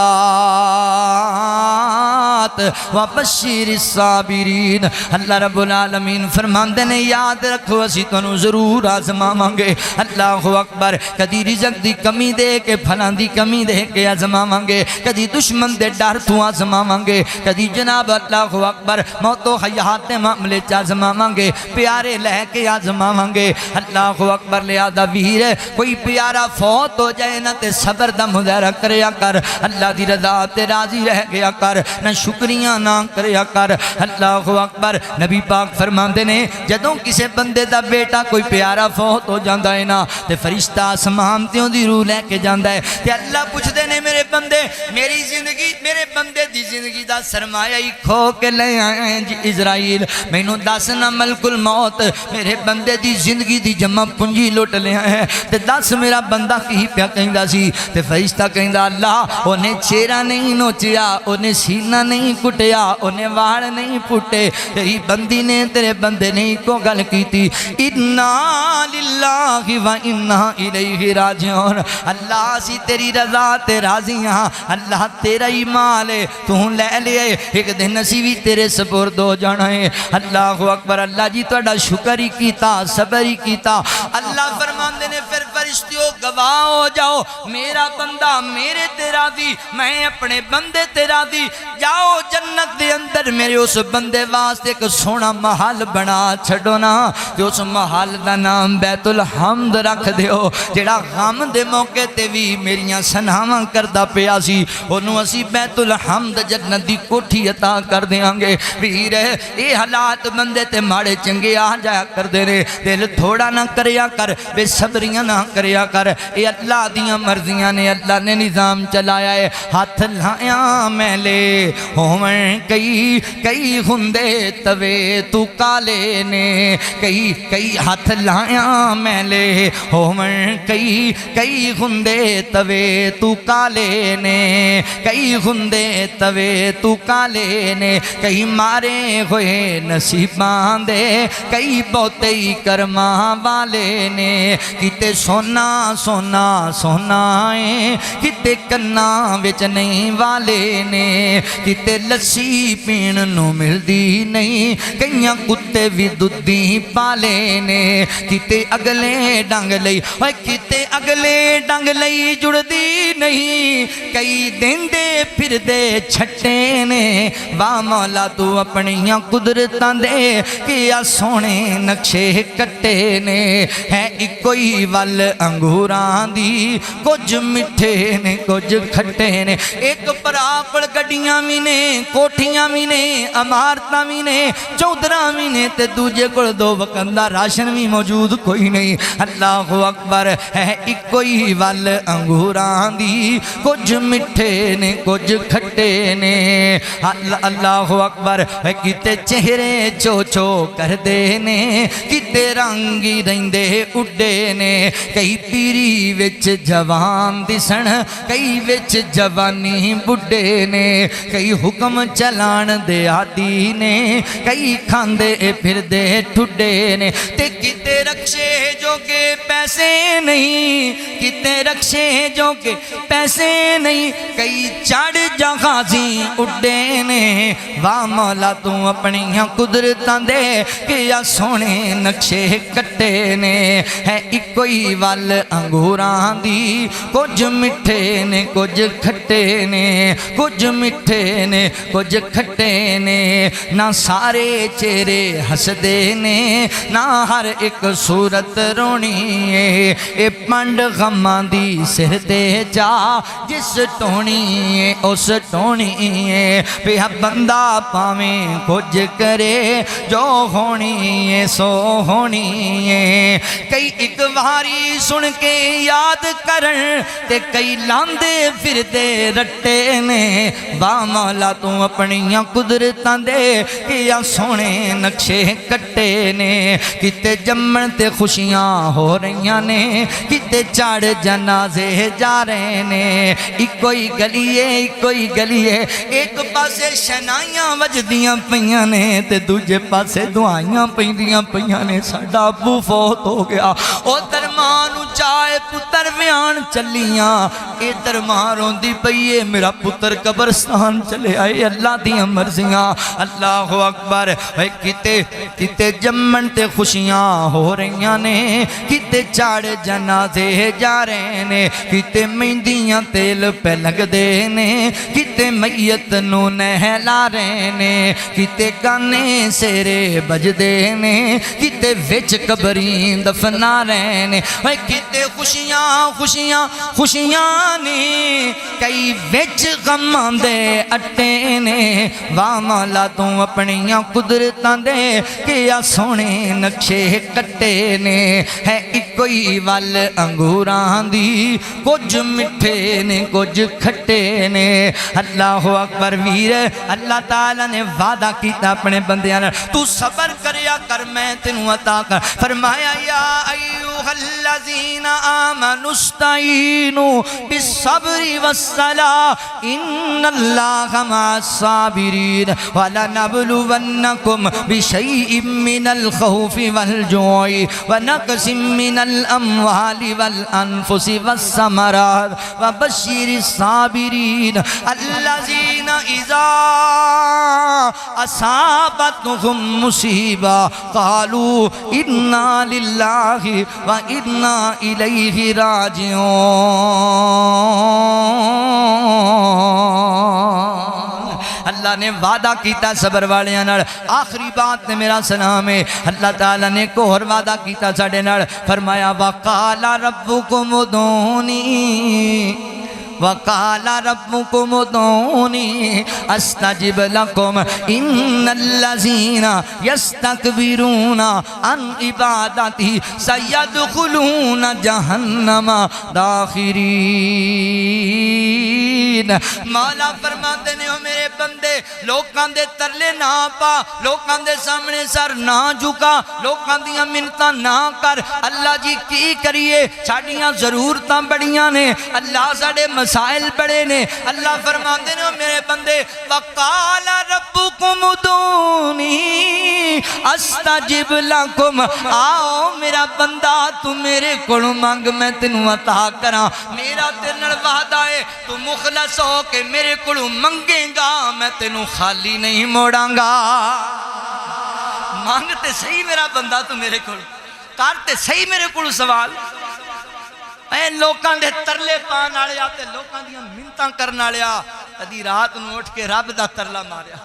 وَبَشِّرِ الصَّابِرِينَ۔ اللہ رب العالمین فرماندے نے یاد رکھو اسی تنوں ضرور آزماواں گے۔ اللہ اکبر، کدی رزق دی کمی دے کے پھلاں دی کمی دے کے آزماواں گے، کدی دشمن دے ڈر تو آزماواں گے، کدی جناب اللہ اکبر موت و حیات معاملے چ آزماواں گے، پیارے لے کے آزماواں گے۔ اللہ اکبر، لہذا ویر کوئی پیارا فوت ہو جائے نہ تے صبر دا مظاہرہ کریا کر، اللہ دی رضا تے راضی رہ گیا کر، نہ شکریہ نہ کریا کر۔ اللہ اکبر، نبی پاک فرماندے نے جدوں کسے بندے دا بیٹا کوئی پیارا فوت ہو جاندا ہے نا تے فرشتہ آسمان تے دی روح لے کے جاندا ہے تے اللہ پوچھدے نے میرے بندے میری زندگی میرے بندے دی زندگی دا سرمایہ ہی کھو کے لے آئے جی اسرائیل، مینوں دس نا ملک الموت میرے بندے دی زندگی دی جمع پونجی لٹ لے آئے تے دس میرا بندہ کی پیا کہندا سی تے فرشتہ کہندا اللہ انہیں چہرہ نہیں نوچیا، انہیں سینہ نہیں کٹیا، انہیں واڑ نہیں پھٹے، تیری بندی نے تیرے بندے نے کو گل کی تھی انا للہ و انا الیہ راجعون، اللہ سی تیری رضا تے راضیاں، اللہ تیرا ہی مال ہے تو لے لے، ایک دن اسی بھی تیرے سپرد ہو جانا ہے۔ اللہ اکبر، اللہ جی تہاڈا شکر ہی کیتا، صبر ہی کیتا۔ اللہ فرماندے نے پھر فرشتیوں گواہ ہو جاؤ، میرا بندہ میرے تیرا دی، میں اپنے بندے تیرا دی، جاؤ جنت دے اندر میرے اس بندے واسطے ایک سونا محل بنا چھڑو نا، کہ اس محل دا نام بیت الحمد رکھ دیو، جڑا غم دے موقع تے بھی میریاں سناواں کردہ پیا سی، انہوں اسی بیت الحمد جنت دی کوٹھی عطا کر دیاں گے۔ ویر اے حالات بندے تے ماڑے چنگے آ جایا کر دے رہے، دل تھوڑا نہ کریا کر، بے صبریاں نہ کریا کر، اے اللہ دیاں مرضیاں نے، اللہ نے نظام چلایا ہے۔ ہاتھ لایا میلے ہومن کئی ہندے توے تو کالے نے، کئی ہاتھ لایا میلے ہومن کئی ہندے توے تو کالے نے، کئی ہندے توے تو کالے نے، کئی مارے ہوئے نصیباں دے، کئی بہتے ہی کرماں والے نے، کتے سونا سونا سونا ہے، کتے کنا وچ نہیں والے نے، کتے لسی پین نو ملدی نہیں، کئیاں کتے بھی دودھی پالے نے، کتے اگلے ڈنگ لئی، کتے اگلے ڈنگ لئی جڑدی نہیں، کئی دن دے پھر دے چھٹے نے، واہ مولا تو اپنیاں قدرتاں دے کیا سونے نقشے کٹے نے، ہے اکوئی ول انگوراں دی، کچھ مٹھے نے کچھ کھٹے نے، ایک پراپڑ گڈیاں بھی نے، کوٹھیاں بھی نے، عمارتاں بھی نے، چودراں بھی نے، تے دوجے کول دو وقندہ راشن بھی موجود کوئی نہیں۔ اللہ اکبر، ہے اکوئی ول انگوراں دی، کچھ مٹھے نے کچھ کھٹے نے۔ اللہ اکبر، کتے چہرے چو چو کر دے نے، کتے رنگی رہندے اڈے نے، کئی پیری وچ جوان دسن، کئی وچ جوانی بڈے نے، کئی حکم چلان دے عادی نے، کئی کھاندے پھر دے ٹھڈے نے، تے کتے رکشے جو کہ پیسے نہیں، کتے رکشے جو کہ پیسے نہیں، کئی چڑھ جہازی اڈے نے، واہ مولا تو اپنیاں قدرتاں دے کیا سونے نقشے کٹے نے، ہے اکوئی ول انگوراں دی، کچھ مٹھے نے کچھ کھٹے نے، کچھ مٹھے نے کچھ کھٹے نے، نہ سارے چہرے ہسدے نے، نہ ہر ایک صورت رونی ہے، اے پنڈ غماں دی سر تے جا، جس ٹونی ہے اس ٹونی ہے، پہ بندہ پاویں کچھ کرے، جو ہونی ہے سو ہونی ہے، کئی ایک واری سن کے یاد کرن، تے کئی لاندے پھر دے رٹے نے، واہ مولا تو اپنیاں قدرتاں دے کیا سونے نقشے کٹے نے، کتے جمن تے خوشیاں ہو رہیاں نے، کتے چاڑ جنازے جا رہے نے، اکوئی گلیے اکوئی گلیے، ایک پاسے شنائیاں وجدیاں پئیاں نے، تے دوجے پاسے دعائیاں پئیاں پئیاں نے، ساڈا ابو فوت ہو گیا، او درمان چائے پتر ویان چلیاں، اے درمان روندی پئیے میرا پتر قبرستان چلے آئے، اللہ دیاں مرضیاں۔ اللہ اکبر، کتے جمن تے خوشیاں ہو رہیاں نے، کتے چاڑ جنازے جا رہے نے، کتے مہندیاں تیل پہ لگ دے نے، کتے میت نو نہلا رہے نے، کتے گانے سیرے بج دے نے، کتے وچ قبریں دفنا رہے نے، کتے خوشیاں خوشیاں خوشیاں نے، کئی وچ غماں دے اٹے نے، واہ مولا تو اپنیاں قدرتاں دے کیا سونے نقشے کٹے نے، ہے اکوئی ول انگوراں دی، کچھ مٹھے نے کچھ کھٹے نے۔ اللہ اکبر، ویر اللہ تعالیٰ نے وعدہ کیتا اپنے بندیاں، تو صبر کریا کر میں تینوں عطا کر، فرمایا یا ایوہ اللہ الذین آمنوا استعینوا بالصبر والصلاة ان اللہ مع الصابرین وَلَنَبْلُوَنَّكُمْ بِشَيْءٍ مِّنَ الْخَوْفِ وَالْجُوعِ وَنَقْصٍ مِّنَ الْأَمْوَالِ وَالْأَنفُسِ وَالثَّمَرَاتِ وَبَشِّرِ الصَّابِرِينَ الَّذِينَ إِذَا أَصَابَتْهُمْ مُصِيبَةٌ قَالُوا إِنَّا لِلَّهِ وَإِنَّا إِلَيْهِ راجعون۔ اللہ نے وعدہ کیتا صبر والیاں نال۔ آخری بات نے میرا سلام ہے، اللہ تعالیٰ نے ایک اور وعدہ کیتا ساڈے نال، فرمایا وَقَالَ رَبُّكُمُ ادْعُونِي وَقَالَ رَبُّكُمُ ادْعُونِي أَسْتَجِبْ لَكُمْ إِنَّ الَّذِينَ يَسْتَكْبِرُونَ عَنْ عِبَادَتِي سَيَدْخُلُونَ جَهَنَّمَ دَاخِرِينَ۔ مولا فرماتے نے او میرے بندے لوکاں دے ترلے نہ پا، لوکاں دے سامنے سر نہ جھکا، لوکاں دیاں منتاں نہ کر۔ اللہ جی کی کریے، ساڈیاں ضرورتاں بڑیاں نے، اللہ ساڈے مسائل بڑے نے۔ اللہ فرماتے نے میرے بندے وَقَالَ رَبُّكُمُ ادْعُونِي أَسْتَجِبْ لَكُمْ، آؤ میرا بندہ تو میرے کولوں مانگ میں تینوں عطا کراں۔ میرا تیرے نال وعدہ ہے تو مخلص ہو کے میرے کولوں منگے گا، میں تینوں خالی نہیں موڑاں گا۔ مانگتے صحیح میرا بندہ تو میرے کولوں، کرتے صحیح میرے کولوں سوال۔ اے لوکاں دے ترلے پان آلیا تے لوکاں دیاں منتاں کرن آلیا، کدی رات نو اٹھ کے رب دا ترلا ماریا،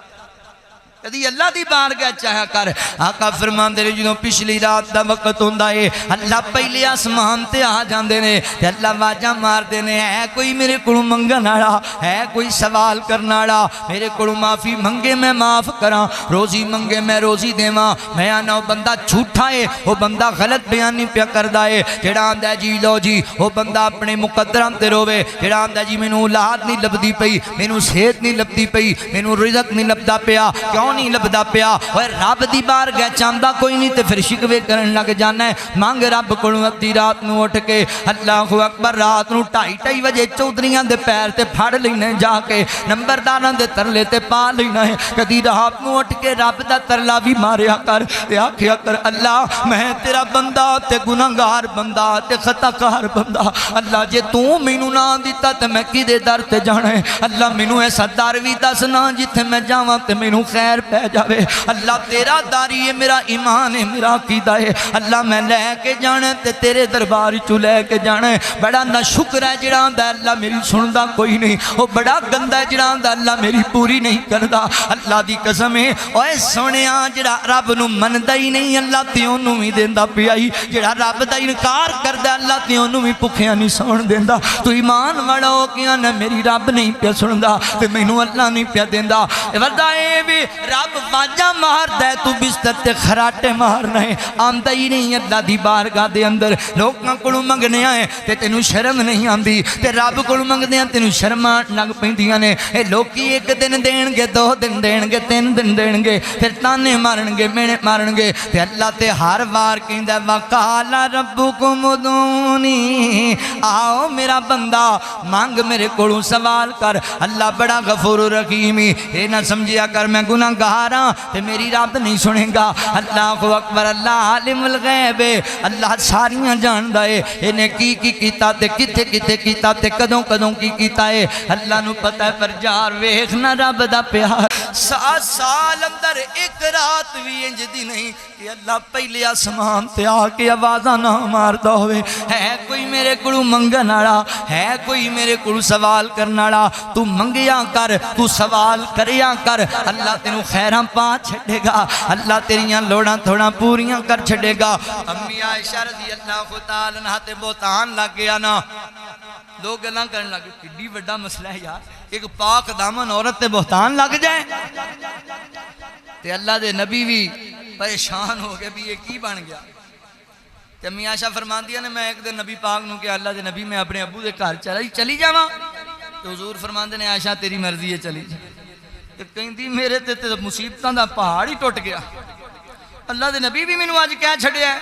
کدی اللہ دی بارگاہ چاہیا کر۔ آقا فرماندے نے جدوں پچھلی رات دا وقت ہوندا ہے، اللہ پہلے آسمان تے آ جاندے نے تے اللہ واجاں ماردے نے، ہے کوئی میرے کولوں منگن والا، ہے کوئی سوال کرن والا، میرے کولوں معافی منگے میں معاف کراں، روزی منگے میں روزی دیواں۔ میں آنا وہ بندہ جھوٹا ہے، وہ بندہ غلط بیانی پیا کردا ہے، جڑا آندا ہے جی لو جی وہ بندہ اپنے مقدراں تے روے، جڑا آندا ہے جی مینوں اولاد نہیں لبدی پئی، مینوں صحت نہیں لبدی پئی، مینوں رزق نہیں لبدا پیا، کیوں نہیں لبدا پیا؟ اوے رب دی بارگاہ چاہندا کوئی نہیں تے پھر شکوے کرن لگ جانا ہے۔ مانگ رب کولوں ادھی رات نو اٹھ کے، اللہ اکبر، رات نو 2:30 بجے چودھریاں دے پیر تے پھڑ لینے جا کے، نمبرداراں دے ترلے تے پا لینا ہے۔ کدی رات نو اٹھ کے رب دا ترلا بھی ماریا کر تے آکھیا کر اللہ میں تیرا بندہ تے گناہگار بندہ تے خطا کار بندہ، اللہ جے تو مینوں نہ دتا تے میں کدے در تے جانا ہے؟ اللہ مینوں ایسا در وی دسنا جتھے میں جاواں تے مینوں خیر پہ جاوے۔ اللہ تیرا داری ہے، میرا ایمان ہے، میرا عقیدہ ہے، اللہ میں لے کے جانا تے تیرے دربار چوں لے کے جانا ہے۔ بڑا نہ شکر ہے جڑا آندا اللہ میری سندا کوئی نہیں، وہ بڑا گندا ہے جڑا آندا اللہ میری پوری نہیں کردا۔ اللہ دی قسم ہے اوے سونیا جڑا رب نو مندا ہی نہیں، اللہ تے اونوں وی دیندا پیا ہی، جڑا رب دا انکار کردا اللہ تے اونوں وی بھکھیاں نہیں سون دیندا۔ تو ایمان والا ہو کے نا میری رب نہیں پیا سندا تے مینوں اللہ نہیں پیا دیندا۔ ودا اے وی رب واجا مار دے تو بستر تے خراٹے مارنا ہے، آندا ہی نہیں اللہ دی بارگاہ دے اندر۔ لوکاں کولوں منگنے آئے تے تینوں شرم نہیں آندی، تے رب کولوں منگدے ہیں تینوں شرماں لگ پیندیاں نے۔ اے لوکی ایک دن دین گے، 2 دن دین گے، 3 دن دین گے، پھر تانے مارن گے، مینے مارن گے، تے اللہ تے ہر وار کہندا وَقَالَ رَبُّكُمُ ادْعُونِي، آؤ میرا بندہ مانگ میرے کولوں سوال کر۔ اللہ بڑا غفور رحیم، اے نہ سمجھیا کر میں گناہگار ہاں تے میری رب نہیں سنے گا۔ اللہ اکبر، اللہ عالم الغیب ہے، اللہ ساریاں جاندا ہے، انہیں کی کیتا تے کتے کتے کیتا تے کدوں کدوں کی کیتا ہے، اللہ نو پتہ ہے۔ پر جار ویکھنا رب دا پیار، 7 سال اندر ایک رات بھی انج دی نہیں کہ اللہ پہلے آسمان تے آ کے آوازاں نہ ماردا ہوئے۔ ہے کوئی میرے کولوں منگن والا، ہے کوئی میرے کولوں سوال کرن والا، تو منگیا کر، تو سوال کریا کر، اللہ تینوں خیراں پا چھڑے گا، اللہ تیریاں لوڑاں تھوڑاں پوریاں کر چھڑے گا۔ امی عائشہ رضی اللہ تعالی عنہ تے بہتان لگ گیا نا، لوگ گلاں کرن لگے کڈی بڑا مسئلہ ہے یار، ایک پاک دامن عورت تے بہتان لگ جائے تے اللہ دے نبی بھی پریشان ہو گئے بھی یہ کی بن گیا۔ تے امی عائشہ فرماندی نے میں ایک دن نبی پاک نو کہ اللہ دے نبی میں اپنے ابو دے گھر چلی جاواں، تے حضور فرماندے نے عائشہ تیری مرضی ہے چلی جا۔ تے کہندی میرے تے مصیبتاں دا پہاڑ ہی ٹوٹ گیا، اللہ دے نبی بھی مینوں اج کہہ چھڈیا ہے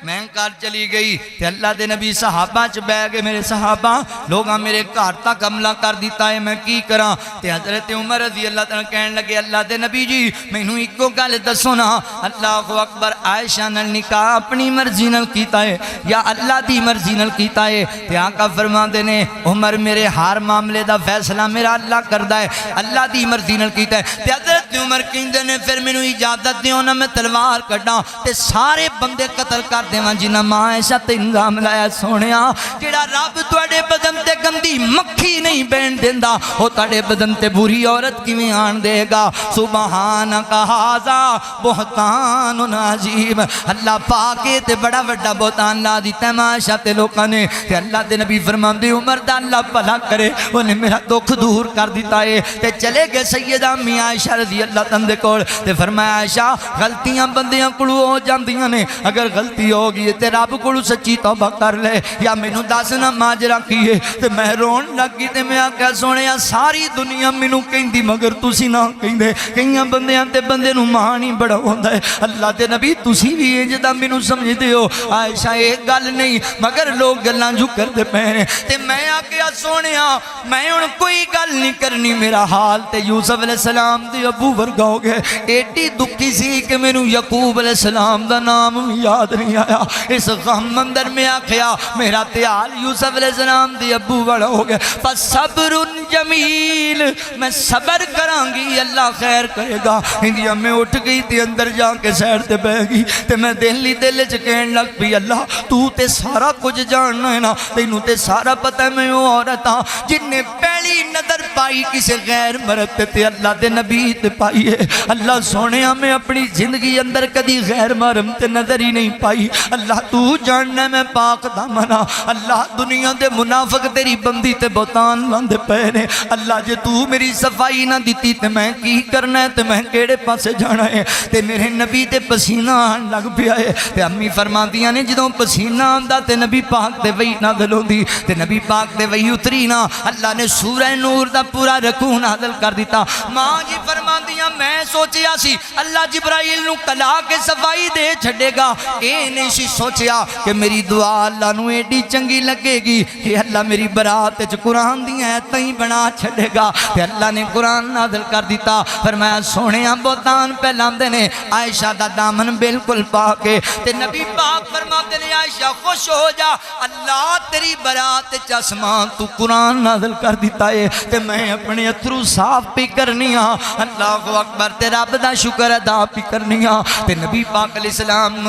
میں گھر چلی گئی تے اللہ دے نبی صحابہ چ بہ گئے میرے صحابہ لوگاں میرے گھر تک حملہ کر دیتا ہے میں کی کراں تے حضرت عمر رضی اللہ تعالیٰ کہنے لگے اللہ دے نبی جی مینوں اکو گل دسو نا اللہ اکبر عائشہ نال نکاح اپنی مرضی نال کیتا ہے یا اللہ دی مرضی نال کیتا ہے تے آقا فرماندے نے عمر میرے ہر معاملے دا فیصلہ میرا اللہ کردا ہے اللہ دی مرضی نال کیتا ہے تے حضرت عمر کہندے نے پھر مینوں اجازت دیو نا میں تلوار کڈاں تے سارے بندے قتل کر دیواں جنہاں ماں عائشہ تے الزام لایا سونیا جڑا رب تواڈے بدن تے گندی مکھی نہیں بین دیندا او تواڈے بدن تے بری عورت کیویں آن دے گا سبحانک ھذا بہتان عظیم اللہ پاک تے بڑا وڈا بہتان لا دیتا ہے ماں عائشہ تے لوکاں نے تے اللہ دے نبی فرماندے عمر دا اللہ بھلا کرے اونے میرا دکھ دور کر دیتا ہے تے چلے گئے سیدہ امی عائشہ رضی اللہ تعالیٰ دے کول تے فرمایا عائشہ غلطیاں بندیاں کولوں ہو جاندیاں نے اگر غلطی ہو گئی تے رب کولوں سچی توبہ کر لے یا مینوں دس نا ماجرا کی ہے تے میں رون لگ گئی تے میں آکھیا سونیا ساری دنیا مینوں کہندی مگر تسی نہ کہندے کئیاں بندیاں تے بندے نوں مان ہی بڑا ہوندا ہے اللہ دے نبی تسی بھی انج دا مینوں سمجھدے ہو عائشہ ایک گل نہیں مگر لوگ گلاں جو کردے پے نے تے میں آکھیا سونیا میں ہن کوئی گل نہیں کرنی میرا حال تے یوسف علیہ السلام دے ابو ورگا ہو گئے ایڈی دکھی سی کہ مینوں یعقوب علیہ السلام دا نام یاد نہیں آیا اس غم اندر میں آکھیا میرا تے حال یوسف علیہ السلام دے ابو والا ہو گئے پس صبر جمیل میں صبر کراں گی اللہ خیر کرے گا ہندیا میں اٹھ گئی تے اندر جا کے سیر تے بہ گئی تے میں دلی دل چ کہن لگ پئی اللہ تو تے سارا کچھ جاننا ہے نا تینوں تے سارا پتہ ہے میں وہ عورت ہاں جن نے پہلی نظر پائی کسی غیر مرد تے اللہ دے نبی تے پائی ہے اللہ سونیا میں اپنی زندگی اندر کدی غیر مرد تے نظر ہی نہیں پائی اللہ تو جاننا میں پاک دامنا اللہ دنیا دے منافق تیری بندی تے بہتان لاندے پے نے اللہ جے تو میری صفائی نہ دیتی تے میں کی کرنا ہے تے میں کیڑے پاسے جانا ہے تے میرے نبی تے پسینہ آن لگ پیا ہے تے امی فرماندیاں نے جدوں پسینہ آندا تے نبی پاک تے وحی نازل ہوندی تے نبی پاک تے وحی اتری نا اللہ نے سورہ نور دا پورا رکوع نازل کر دیتا ماں جی فرماندیاں میں سوچیا سی اللہ جبرائیل نو کلا کے صفائی دے چھڑے گا اے نہیں سی سوچیا کہ میری دعا اللہ نو ایڈی چنگی لگے گی کہ اللہ میری برات وچ قرآن دی ایتاں ہی بنا چھڑے گا تے اللہ نے قرآن نازل کر دیتا فرمایا سونیا بہتان پہلاندے نے عائشہ دا دامن بالکل پاک ہے تے نبی پاک فرماتے نے عائشہ خوش ہو جا اللہ تیری برات وچ آسمان تو قرآن نازل کر دیتا ہے تے میں اپنے اتھرو صاف پی کرنی ہاں اللہ اکبر تے رب دا شکر ادا پی کرنی ہاں تے نبی پاک علیہ السلام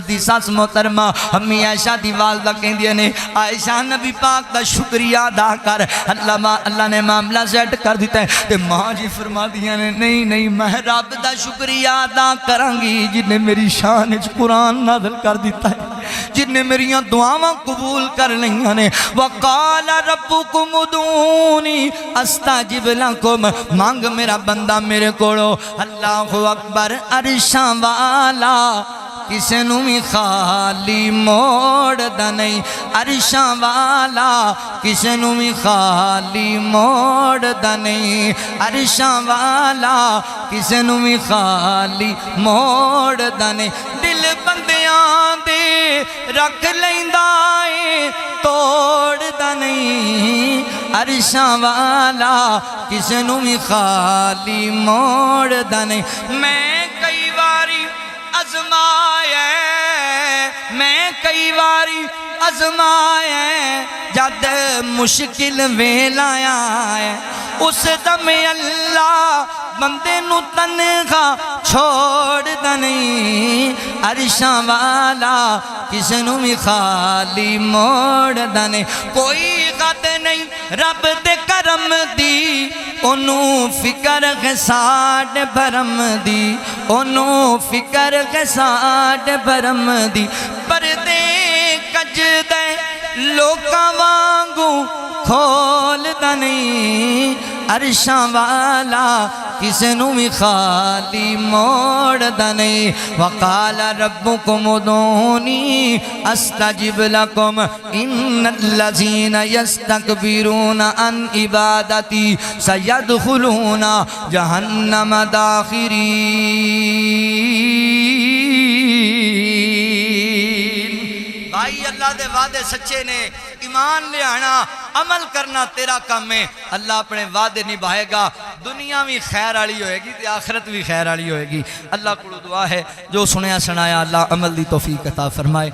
دی ساس محترمہ امی عائشہ دی والدہ کہندی نے عائشہ نبی پاک دا شکریہ ادا کر اللہ نے معاملہ سیٹ کر دیتا ہے تے ماں جی فرما دیا نے نہیں میں رب دا شکریہ ادا کروں گی جن نے میری شان وچ قرآن نازل کر دیتا ہے جن نے میریاں دعاواں قبول کر لیاں نے وقال ربکم ادعونی استجب لکم مانگ میرا بندہ میرے کولو اللہ اکبر عرشاں والا کسے نو بھی خالی موڑ دا نہیں عرشاں والا کسے نو بھی خالی موڑ دا نہیں عرشاں والا کسے نو بھی خالی موڑ دا نہیں دل بندیاں دے رکھ لیندا اے توڑ دا نہیں عرشاں والا کسے نو بھی خالی موڑ دا نہیں میں کئی باری آزمایا میں کئی باری آزمایا جد مشکل ویلا آیا اس دم اللہ بندے نو تنہا چھوڑ دا نہیں عرشاں والا کسے نو بھی خالی موڑ دا نہیں کوئی غد نہیں رب دے کرم دی انہوں فکر غساڈ بھرم دی انہوں فکر غساڈ بھرم دی پردے کج دے لوکاں وانگو کھول دا نہیں عرشاں والا کسے نو بھی خالی موڑ دا نہیں وقال ربکم ادعونی استجب لکم ان الذین یستکبرون عن عبادتی سیدخلون جہنم داخرین اللہ دے وعدے سچے نے، ایمان لے آنا، عمل کرنا تیرا کام ہے، اللہ اپنے وعدے نبھائے گا، دنیا بھی خیر والی ہوئے گی تے آخرت بھی خیر والی ہوئے گی۔ اللہ کو دعا ہے جو سنیا سنایا اللہ عمل دی توفیق عطا فرمائے۔